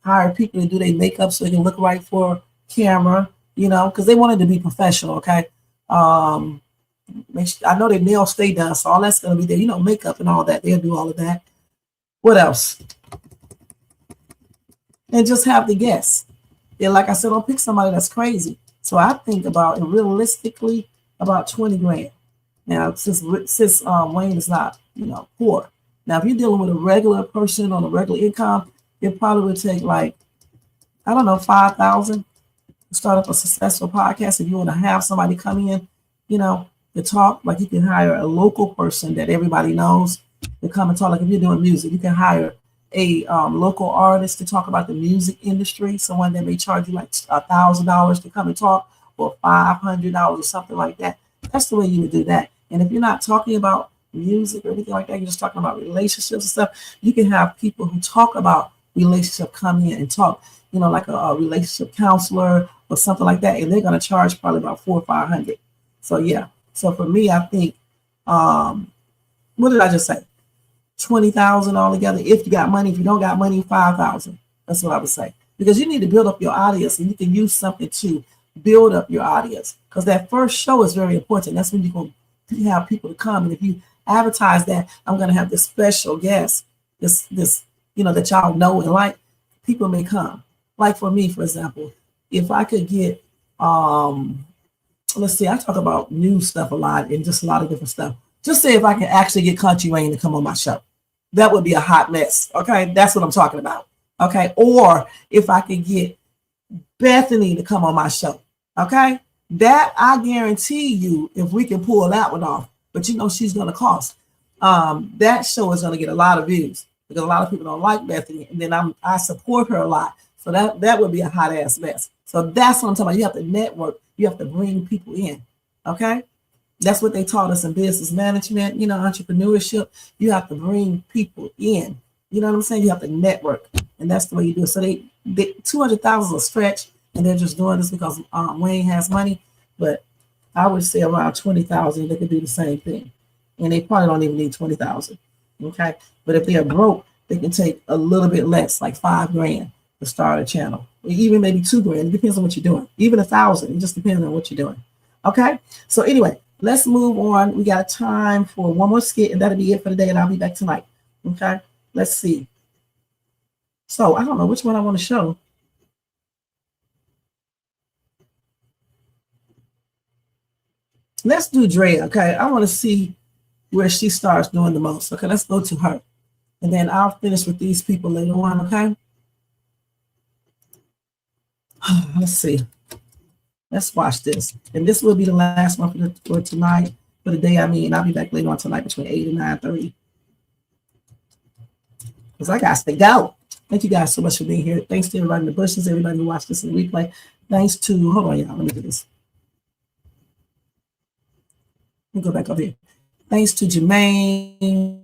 Speaker 3: hire people to do their makeup so they can look right for camera, because they want it to be professional, okay? I know their nails stay done, so all that's going to be there, makeup and all that. They'll do all of that. What else? And just have the guests. Yeah, like I said, don't pick somebody that's crazy. So I think about it realistically about 20 grand. Now, since Wayne is not, poor. Now, if you're dealing with a regular person on a regular income, it probably would take like, I don't know, 5,000 to start up a successful podcast. If you want to have somebody come in, to talk, like you can hire a local person that everybody knows to come and talk. Like if you're doing music, you can hire a local artist to talk about the music industry, someone that may charge you like $1,000 to come and talk, or $500 or something like that. That's the way you would do that. And if you're not talking about music or anything like that, you're just talking about relationships and stuff, you can have people who talk about relationship come in and talk, like a relationship counselor or something like that, and they're going to charge probably about $400 or $500. So yeah. So for me, I think, what did I just say? 20,000 altogether. If you got money, if you don't got money, 5,000. That's what I would say. Because you need to build up your audience, and you can use something to build up your audience. Because that first show is very important. That's when you're going to have people to come. And if you advertise that I'm going to have this special guest, this that y'all know and like, people may come. Like for me, for example, if I could get let's see, I talk about new stuff a lot and just a lot of different stuff. Just say if I can actually get Country Wayne to come on my show, that would be a hot mess. Okay, that's what I'm talking about. Okay, or if I could get Bethany to come on my show. Okay, that I guarantee you, if we can pull that one off, but she's going to cost. That show is going to get a lot of views because a lot of people don't like Bethany, and then I support her a lot. So that would be a hot ass mess. So that's what I'm talking about. You have to network. You have to bring people in. Okay. That's what they taught us in business management, entrepreneurship. You have to bring people in. You know what I'm saying? You have to network, and that's the way you do it. So they 200,000 is a stretch, and they're just doing this because Wayne has money. But I would say around 20,000, they could do the same thing, and they probably don't even need 20,000. Okay, but if they are broke, they can take a little bit less, like $5 grand, to start a channel, or even maybe $2 grand. It depends on what you're doing. Even 1,000. It just depends on what you're doing. Okay. So anyway. Let's move on. We got time for one more skit, and that'll be it for the day, and I'll be back tonight. Okay, let's see. So I don't know which one I want to show. Let's do Drea. Okay, I want to see where she starts doing the most. Okay, let's go to her. And then I'll finish with these people later on, okay? Let's see. Let's watch this. And this will be the last one for tonight. For the day, I mean, I'll be back later on tonight between 8 and 9:30. Because I got to go. Thank you guys so much for being here. Thanks to everybody in the bushes, everybody who watched this in the replay. Thanks to, hold on, y'all, let me do this. Let me go back up here. Thanks to Jermaine.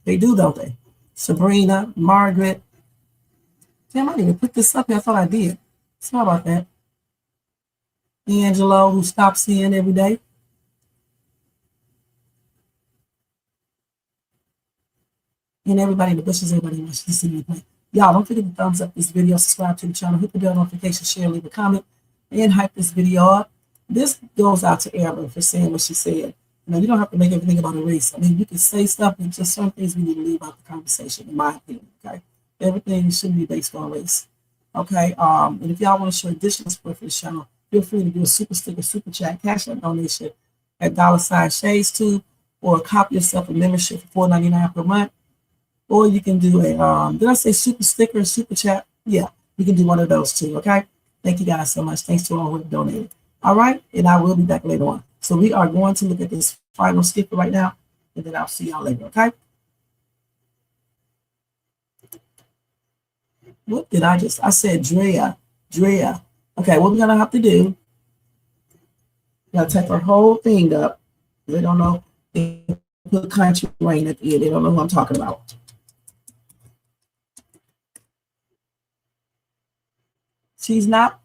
Speaker 3: They do, don't they? Sabrina, Margaret. Damn, I didn't even put this up here. I thought I did. Sorry about that. Angelo, who stops in every day. And everybody in the bushes, everybody wants to see me play. Y'all, don't forget to thumbs up this video, subscribe to the channel, hit the bell notification, share, leave a comment, and hype this video up. This goes out to Amber for saying what she said. You know, you don't have to make everything about a race. I mean, you can say stuff, and just certain things we need to leave out the conversation, in my opinion, okay? Everything shouldn't be based on race, okay? And if y'all want to show additional support for the channel, feel free to do a super sticker, super chat, cash out donation at $Shades2, or copy yourself a membership for $4.99 per month. Or you can do a, did I say super sticker, super chat? Yeah, you can do one of those too, okay? Thank you guys so much. Thanks to all who have donated. All right, and I will be back later on. So we are going to look at this final skip right now, and then I'll see y'all later, okay? What did I said Drea. Okay, what we're gonna have to do, we gotta take our whole thing up. They don't know, they put country rain at the end. They don't know what I'm talking about. She's not,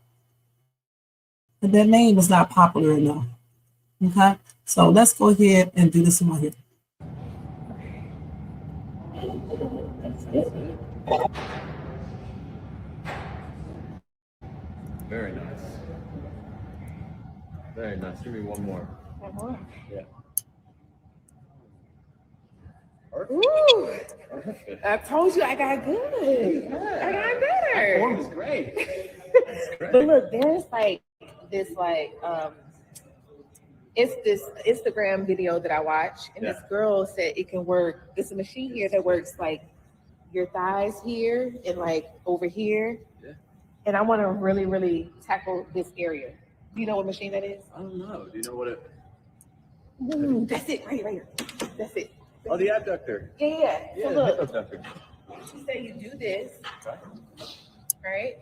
Speaker 3: but that name is not popular enough. Okay, so let's go ahead and do this one here.
Speaker 17: Very nice. Very nice. Give me one more.
Speaker 5: One more.
Speaker 17: Yeah.
Speaker 5: Ooh,
Speaker 17: Perfect.
Speaker 5: I told you I got good.
Speaker 17: Yeah.
Speaker 5: I got better.
Speaker 17: That form is great.
Speaker 5: But look, there's like this it's this Instagram video that I watch, and this girl said it can work. It's a machine here that works like your thighs here and like over here.
Speaker 17: Yeah.
Speaker 5: And I want to really, really tackle this area. Do you know what machine that is?
Speaker 17: I don't know. Do you know what it?
Speaker 5: That's it, right here. That's it.
Speaker 17: Oh, the abductor.
Speaker 5: Yeah.
Speaker 17: Yeah,
Speaker 5: So
Speaker 17: the
Speaker 5: look,
Speaker 17: hip abductor.
Speaker 5: she said you do this,
Speaker 17: Okay.
Speaker 5: right?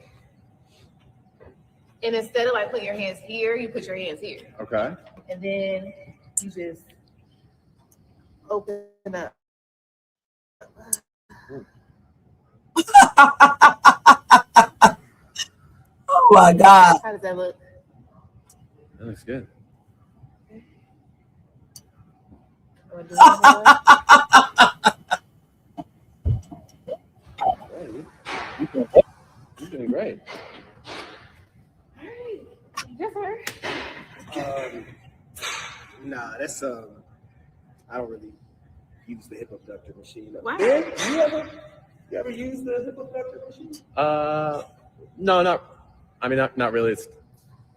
Speaker 5: And instead of like putting your hands here, you put your hands here.
Speaker 17: Okay.
Speaker 5: And then you just open up.
Speaker 3: Oh my God.
Speaker 5: How does that look?
Speaker 17: That looks good.
Speaker 5: Wanna do one more?
Speaker 17: You're doing great.
Speaker 5: All right. Yes, sir.
Speaker 18: Nah, that's I don't really use the hip abductor machine.
Speaker 5: Why?
Speaker 18: Ben, you ever use the hip abductor machine?
Speaker 17: No, not really. It's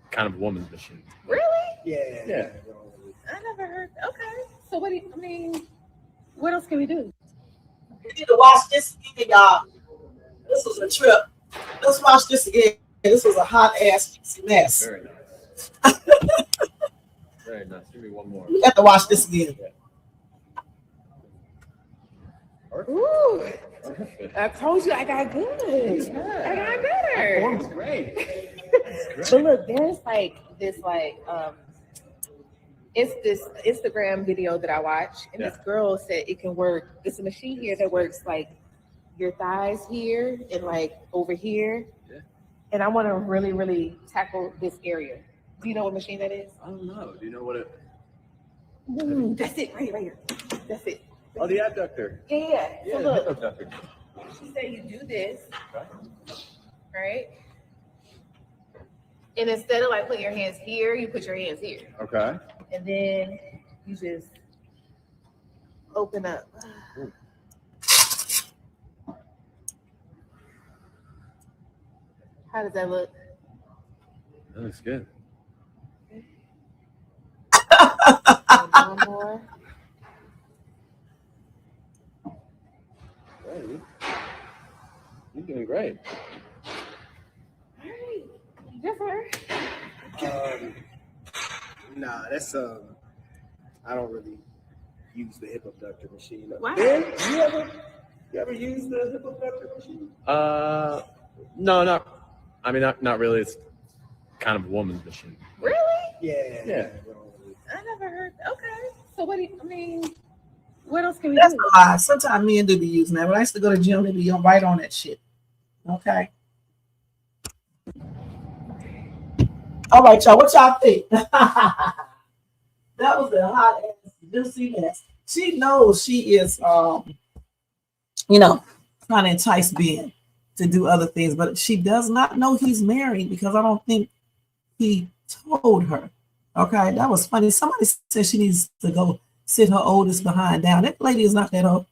Speaker 17: kind of a woman's machine.
Speaker 5: Really?
Speaker 18: Yeah.
Speaker 17: Yeah.
Speaker 5: I never heard. Okay. So what do you, I mean, what else can we do?
Speaker 3: We need to watch this again, y'all. This was a trip. Let's watch this again. This was a hot ass mess.
Speaker 17: Very nice. Very nice. Give me one more.
Speaker 3: We have to watch this again.
Speaker 5: Ooh,
Speaker 17: Perfect.
Speaker 5: I told you I got good. I got better.
Speaker 17: That form is great.
Speaker 5: But look, there's like this it's this Instagram video that I watch, and this girl said it can work. It's a machine here that works like your thighs here and like over here.
Speaker 17: Yeah.
Speaker 5: And I want to really, really tackle this area. Do you know what machine that is?
Speaker 17: I don't know. Do you know what it?
Speaker 5: That's it, right here. That's it.
Speaker 17: Oh, the abductor.
Speaker 5: Yeah.
Speaker 17: Yeah,
Speaker 5: So
Speaker 17: the hip
Speaker 5: look,
Speaker 17: abductor.
Speaker 5: she said you do this,
Speaker 17: Okay.
Speaker 5: right? And instead of like putting your hands here, you put your hands here.
Speaker 17: Okay.
Speaker 5: And then you just open up. How does that look?
Speaker 17: That looks good.
Speaker 5: One more.
Speaker 17: Hey, you're doing great.
Speaker 8: All right. Just her.
Speaker 18: Nah, that's I don't really use the hip abductor machine.
Speaker 8: Wow.
Speaker 18: Ben, you ever use the hip abductor machine?
Speaker 17: No, not really. It's kind of a woman's machine.
Speaker 8: Really?
Speaker 18: Yeah.
Speaker 8: I never heard. Okay. So what do you, I mean, what else can we
Speaker 3: That's
Speaker 8: do?
Speaker 3: a lie. Sometimes men do be using that. When I used to go to the gym, they be right on that shit. Okay. All right, y'all. What y'all think? That was a hot ass juicy mess. She knows she is, trying to entice Ben to do other things, but she does not know he's married because I don't think he told her. Okay, that was funny. Somebody said she needs to go sit her oldest behind down. That lady is not that old.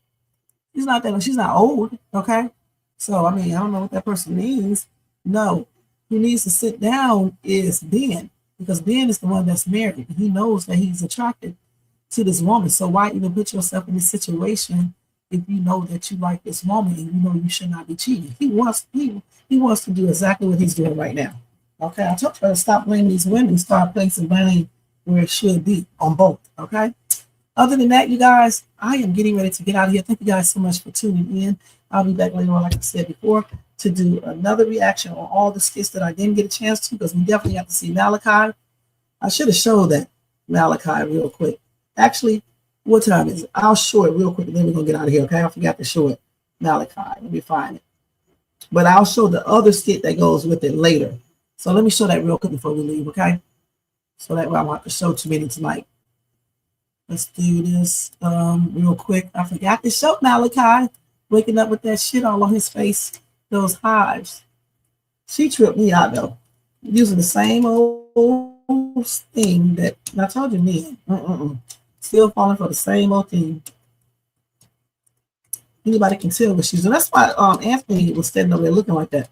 Speaker 3: She's not that old. She's not old. Okay, so I mean, I don't know what that person means. No, who needs to sit down is Ben, because Ben is the one that's married. He knows that he's attracted to this woman. So why even put yourself in this situation if you know that you like this woman and you know you should not be cheating? He wants to do exactly what he's doing right now. Okay, I told her to stop blaming these women, start placing blame where it should be on both. Okay. Other than that, you guys, I am getting ready to get out of here. Thank you guys so much for tuning in. I'll be back later on, like I said before, to do another reaction on all the skits that I didn't get a chance to, because we definitely have to see Malachi. I should have showed that Malachi real quick. Actually, what time is it? I'll show it real quick and then we're going to get out of here, okay? I forgot to show it. Malachi. Let me find it. But I'll show the other skit that goes with it later. So let me show that real quick before we leave, okay? So that way I won't have to show too many tonight. Let's do this real quick. I forgot to show Malachi waking up with that shit all on his face. Those hives. She tripped me out, though. Using the same old thing that I told you, man. Still falling for the same old thing. Anybody can tell what she's doing. That's why Anthony was standing over there looking like that.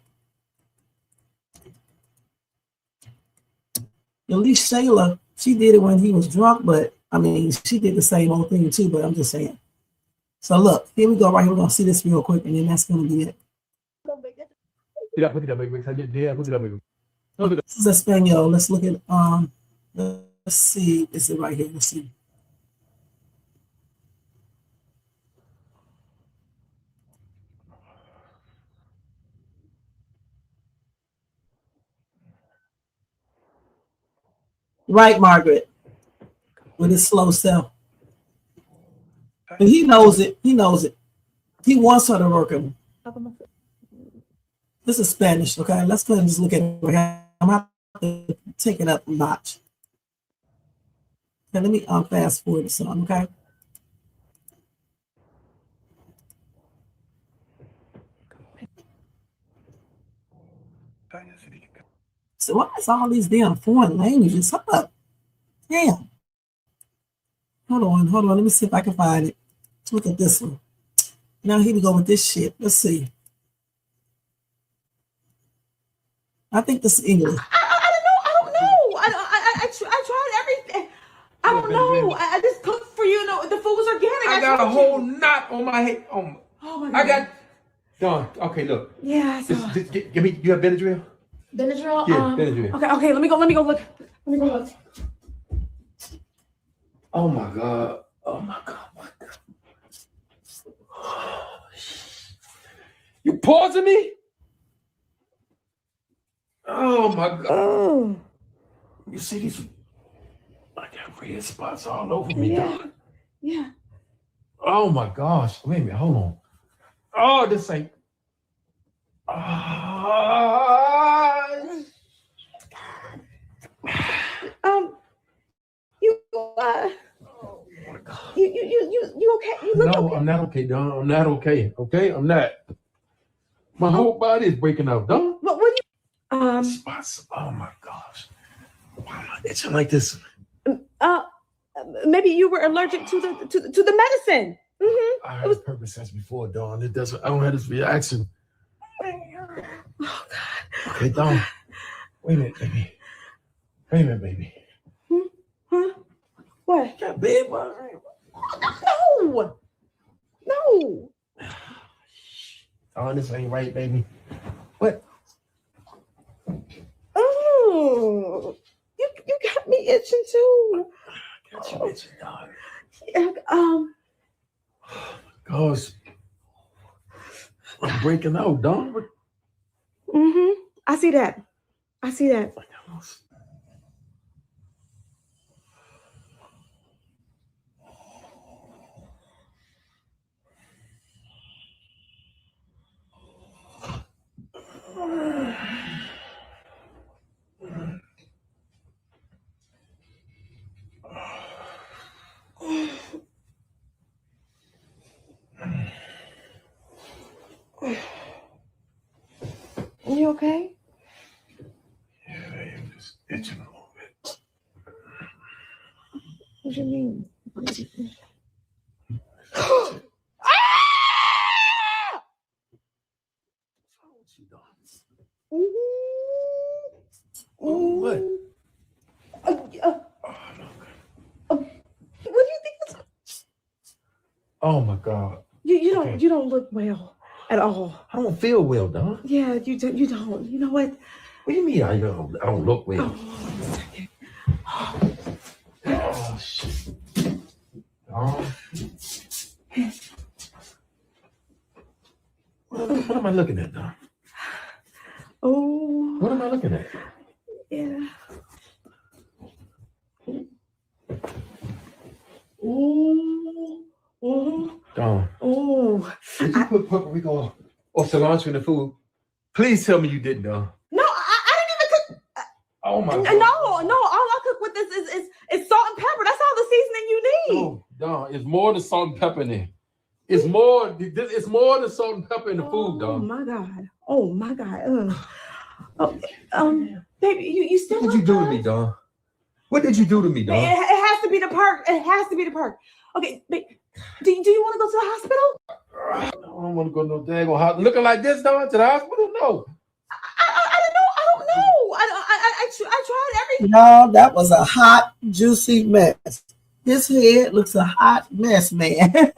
Speaker 3: At least Shayla, she did it when he was drunk, but I mean, she did the same old thing too, but I'm just saying. So look, here we go right here. We're going to see this real quick, and then that's going to be it. This is Espanol. Let's look at, let's see. Is it right here? Let's see. Right, Margaret, with his slow self. And he knows it. He knows it. He wants her to work him. This is Spanish, okay? Let's go ahead and just look at it. I'm going to take it up a notch. Okay, let me fast forward the song, okay? So what is all these damn foreign languages? Hold up. Damn. Hold on. Let me see if I can find it. Let's look at this one. Now here we go with this shit. Let's see. I think this is English.
Speaker 14: I don't know. I tried everything. I don't know. I just cooked for you. No, the food was organic.
Speaker 19: I got a whole knot on my head. Oh my God. I got. Dawn, okay, look.
Speaker 14: Yeah.
Speaker 19: Just give me. You have Benadryl?
Speaker 14: Benadryl.
Speaker 19: Yeah, Benadryl.
Speaker 14: Okay. Let me go look.
Speaker 19: Oh my God. You pausing me? Oh my God.
Speaker 14: Oh.
Speaker 19: You see these? I got red spots all over me, Dawn.
Speaker 14: Yeah.
Speaker 19: Oh my gosh. Wait a minute. Hold on. Oh, this ain't.
Speaker 14: You okay? You look
Speaker 19: No,
Speaker 14: okay.
Speaker 19: I'm not okay, Dawn. I'm not okay. Okay, I'm not. My whole body is breaking out, Dawn.
Speaker 14: What do you?
Speaker 19: Spots. Oh my gosh. Why am I itching like this?
Speaker 14: Maybe you were allergic to the medicine.
Speaker 19: I heard it purpose test before, Dawn. It doesn't. I don't have this reaction.
Speaker 14: Oh God.
Speaker 19: Okay, Dawn. Wait a minute, baby.
Speaker 14: Huh? What?
Speaker 19: Got bed bugs.
Speaker 14: No.
Speaker 19: Oh, this ain't right, baby. What?
Speaker 16: Oh, you got me itching too.
Speaker 19: Got you itching, dog.
Speaker 16: Yeah,
Speaker 19: Gosh. I'm breaking out, dog.
Speaker 16: I see that. I see that. You okay?
Speaker 19: Yeah, I'm just itching a little bit.
Speaker 16: What do you mean?
Speaker 19: What?
Speaker 16: What do you think?
Speaker 19: Oh my God.
Speaker 16: You don't look well at all.
Speaker 19: I don't feel well, dog.
Speaker 16: Yeah, you don't. You know what?
Speaker 19: What do you mean I don't look well? Oh shit. What am I looking at, dog?
Speaker 16: Oh.
Speaker 19: What am I looking at?
Speaker 16: Yeah. Ooh. Ooh.
Speaker 19: Dawn.
Speaker 16: Ooh.
Speaker 19: Did you put paprika or cilantro in the food? Please tell me you didn't, Dawn.
Speaker 16: No, I didn't even cook.
Speaker 19: Oh my God.
Speaker 16: No. All I cook with this is salt and pepper. That's all the seasoning you need.
Speaker 19: Oh, Dawn, it's more than salt and pepper in there. It's more than salt and pepper in the food, Dawn.
Speaker 16: Oh my God. Baby, you still.
Speaker 19: What did you do to me, Dawn? What did you do to me, Dawn?
Speaker 16: It has to be the perk. It has to be the perk. Okay, do you want to go to the hospital?
Speaker 19: I don't want to go to no daggone hospital. Looking like this, Dawn, to the hospital? No.
Speaker 16: I don't know. I tried everything.
Speaker 3: No, that was a hot, juicy mess. His head looks a hot mess, man.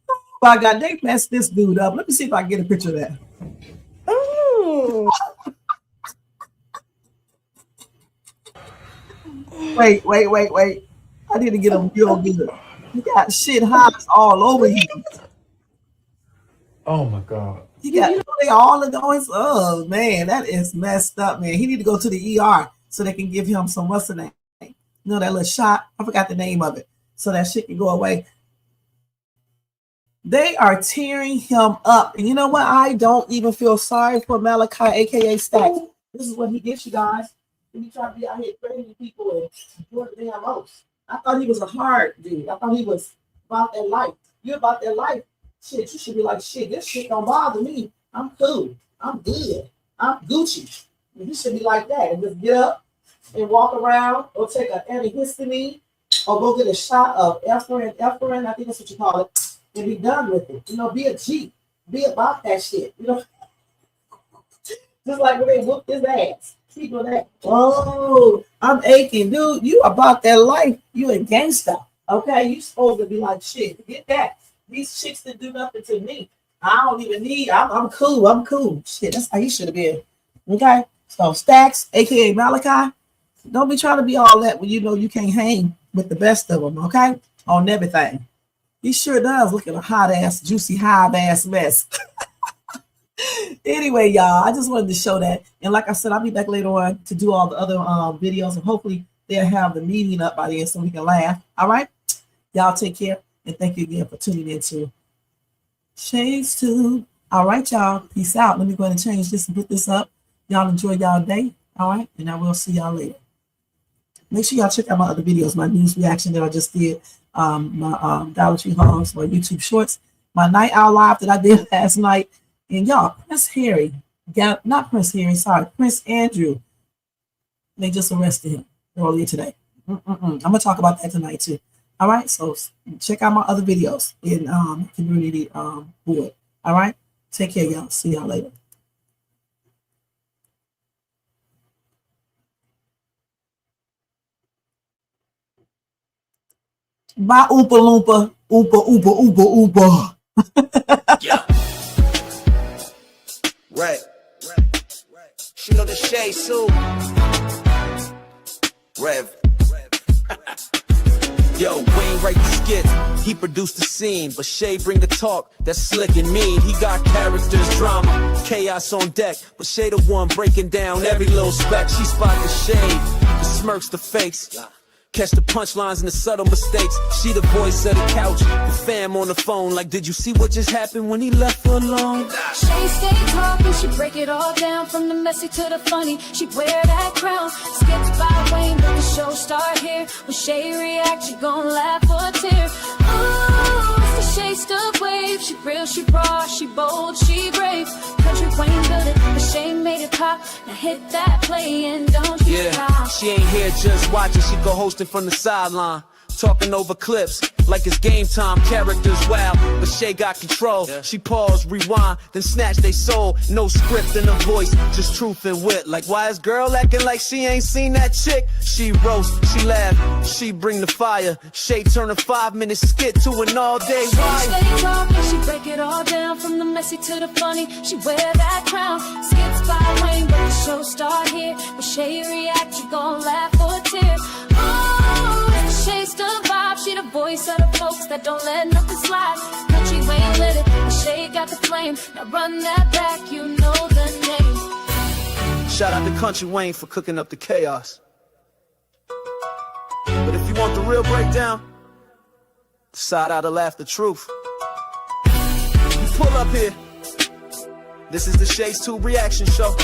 Speaker 3: Oh my God, they messed this dude up. Let me see if I can get a picture of that.
Speaker 16: Ooh.
Speaker 3: Wait. I need to get him real good. He got shit hots all over him.
Speaker 19: Oh my God.
Speaker 3: He got all of those. Oh man, that is messed up, man. He need to go to the ER so they can give him some what's the name? You know that little shot? I forgot the name of it. So that shit can go away. They are tearing him up. And you know what? I don't even feel sorry for Malachi, aka Staxx. This is what he gets, you guys. And he trying to be out here threatening people and doing the damn most. I thought he was a hard dude. I thought he was about that life. You're about that life. Shit, you should be like, shit, this shit don't bother me. I'm cool. I'm good. I'm Gucci. And you should be like that and just get up and walk around or take an antihistamine or go get a shot of Epherin, I think that's what you call it, and be done with it. You know, be a G. Be about that shit. You know, just like when they whooped his ass. People that, oh, I'm aching, dude. You about that life. You a gangster. Okay, you supposed to be like, shit, get that. These chicks that do nothing to me. I don't even need, I'm cool. I'm cool. Shit, that's how you should have been. Okay? So Staxx, aka Malachi, don't be trying to be all that when you know you can't hang with the best of them, okay? On everything. He sure does look at a hot ass, juicy, hive ass mess. Anyway, y'all, I just wanted to show that. And like I said, I'll be back later on to do all the other videos, and hopefully they'll have the meeting up by then so we can laugh. All right? Y'all take care, and thank you again for tuning in to Shades Tube. All right, y'all. Peace out. Let me go ahead and change this and put this up. Y'all enjoy y'all day. All right? And I will see y'all later. Make sure y'all check out my other videos, my news reaction that I just did, my Dollar Tree hauls, my YouTube shorts, my Night Owl Live that I did last night. And y'all, Prince Andrew, they just arrested him earlier today. I'm gonna talk about that tonight too. All right, so check out my other videos in community board. All right, take care, y'all. See y'all later. Bye, Oompa Loompa, Oompa, Oompa, Oompa, Oompa. Yeah.
Speaker 1: Right. She know the shade too. Rev. Yo, Wayne write the skit, he produced the scene, but Shay bring the talk that's slick and mean. He got characters, drama, chaos on deck, but Shay the one breaking down every little speck. She spot the shade, the smirks, the fakes, catch the punchlines and the subtle mistakes. She the voice of the couch, the fam on the phone, like, did you see what just happened when he left her alone?
Speaker 2: She stay talking, she break it all down, from the messy to the funny. She wear that crown, skips by Wayne, but the show start here. When Shay react, you gon' laugh or tear. Ooh, it's the Shay Stuck wave. She real, she raw, she bold, she brave. Country Wayne built it, but Shay made it pop. Now hit that play and don't you stop.
Speaker 1: She ain't here just watching, she go hosting from the sideline. Talking over clips like it's game time, characters wild, but Shay got control. She pause, rewind, then snatch they soul. No script in her voice, just truth and wit. Like, why is girl acting like she ain't seen that chick? She roast, she laugh, she bring the fire. Shay turn a 5-minute skit to an all-day ride.
Speaker 2: She stay talking, she break it all down, from the messy to the funny. She wear that crown, skips by Wayne, but the show start here. When Shay react, you gon' laugh or tear. Shay Stuck vibe, she the voice of the folks that don't let nothing slide. Country Wayne lit it, but Shay got the flame. Now run that back, you know the name.
Speaker 1: Shout out to Country Wayne for cooking up the chaos. But if you want the real breakdown, side out to laugh the truth. You pull up here. This is the Shay's 2 reaction show.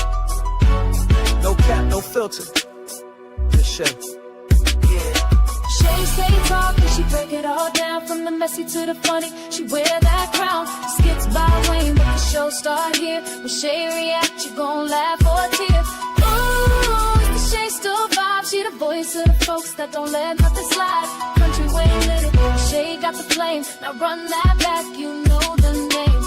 Speaker 1: No cap, no filter. It's Shay.
Speaker 2: Shay stay talking, she break it all down, from the messy to the funny. She wear that crown, skips by Wayne, but the show start here. When Shay react, you gon' laugh or tear. Ooh, it's the Shay Stuck vibe, she the voice of the folks that don't let nothing slide. Country Wayne lit it, Shay got the flame. Now run that back, you know the name.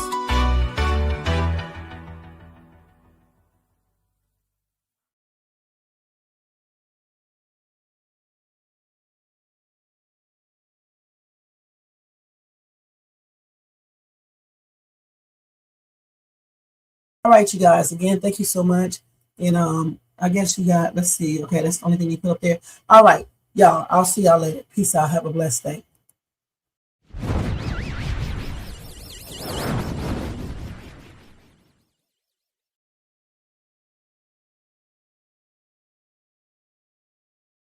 Speaker 3: All right, you guys, again, thank you so much. And I guess you got, let's see, okay, that's the only thing you put up there. All right, y'all, I'll see y'all later. Peace out. Have a blessed day.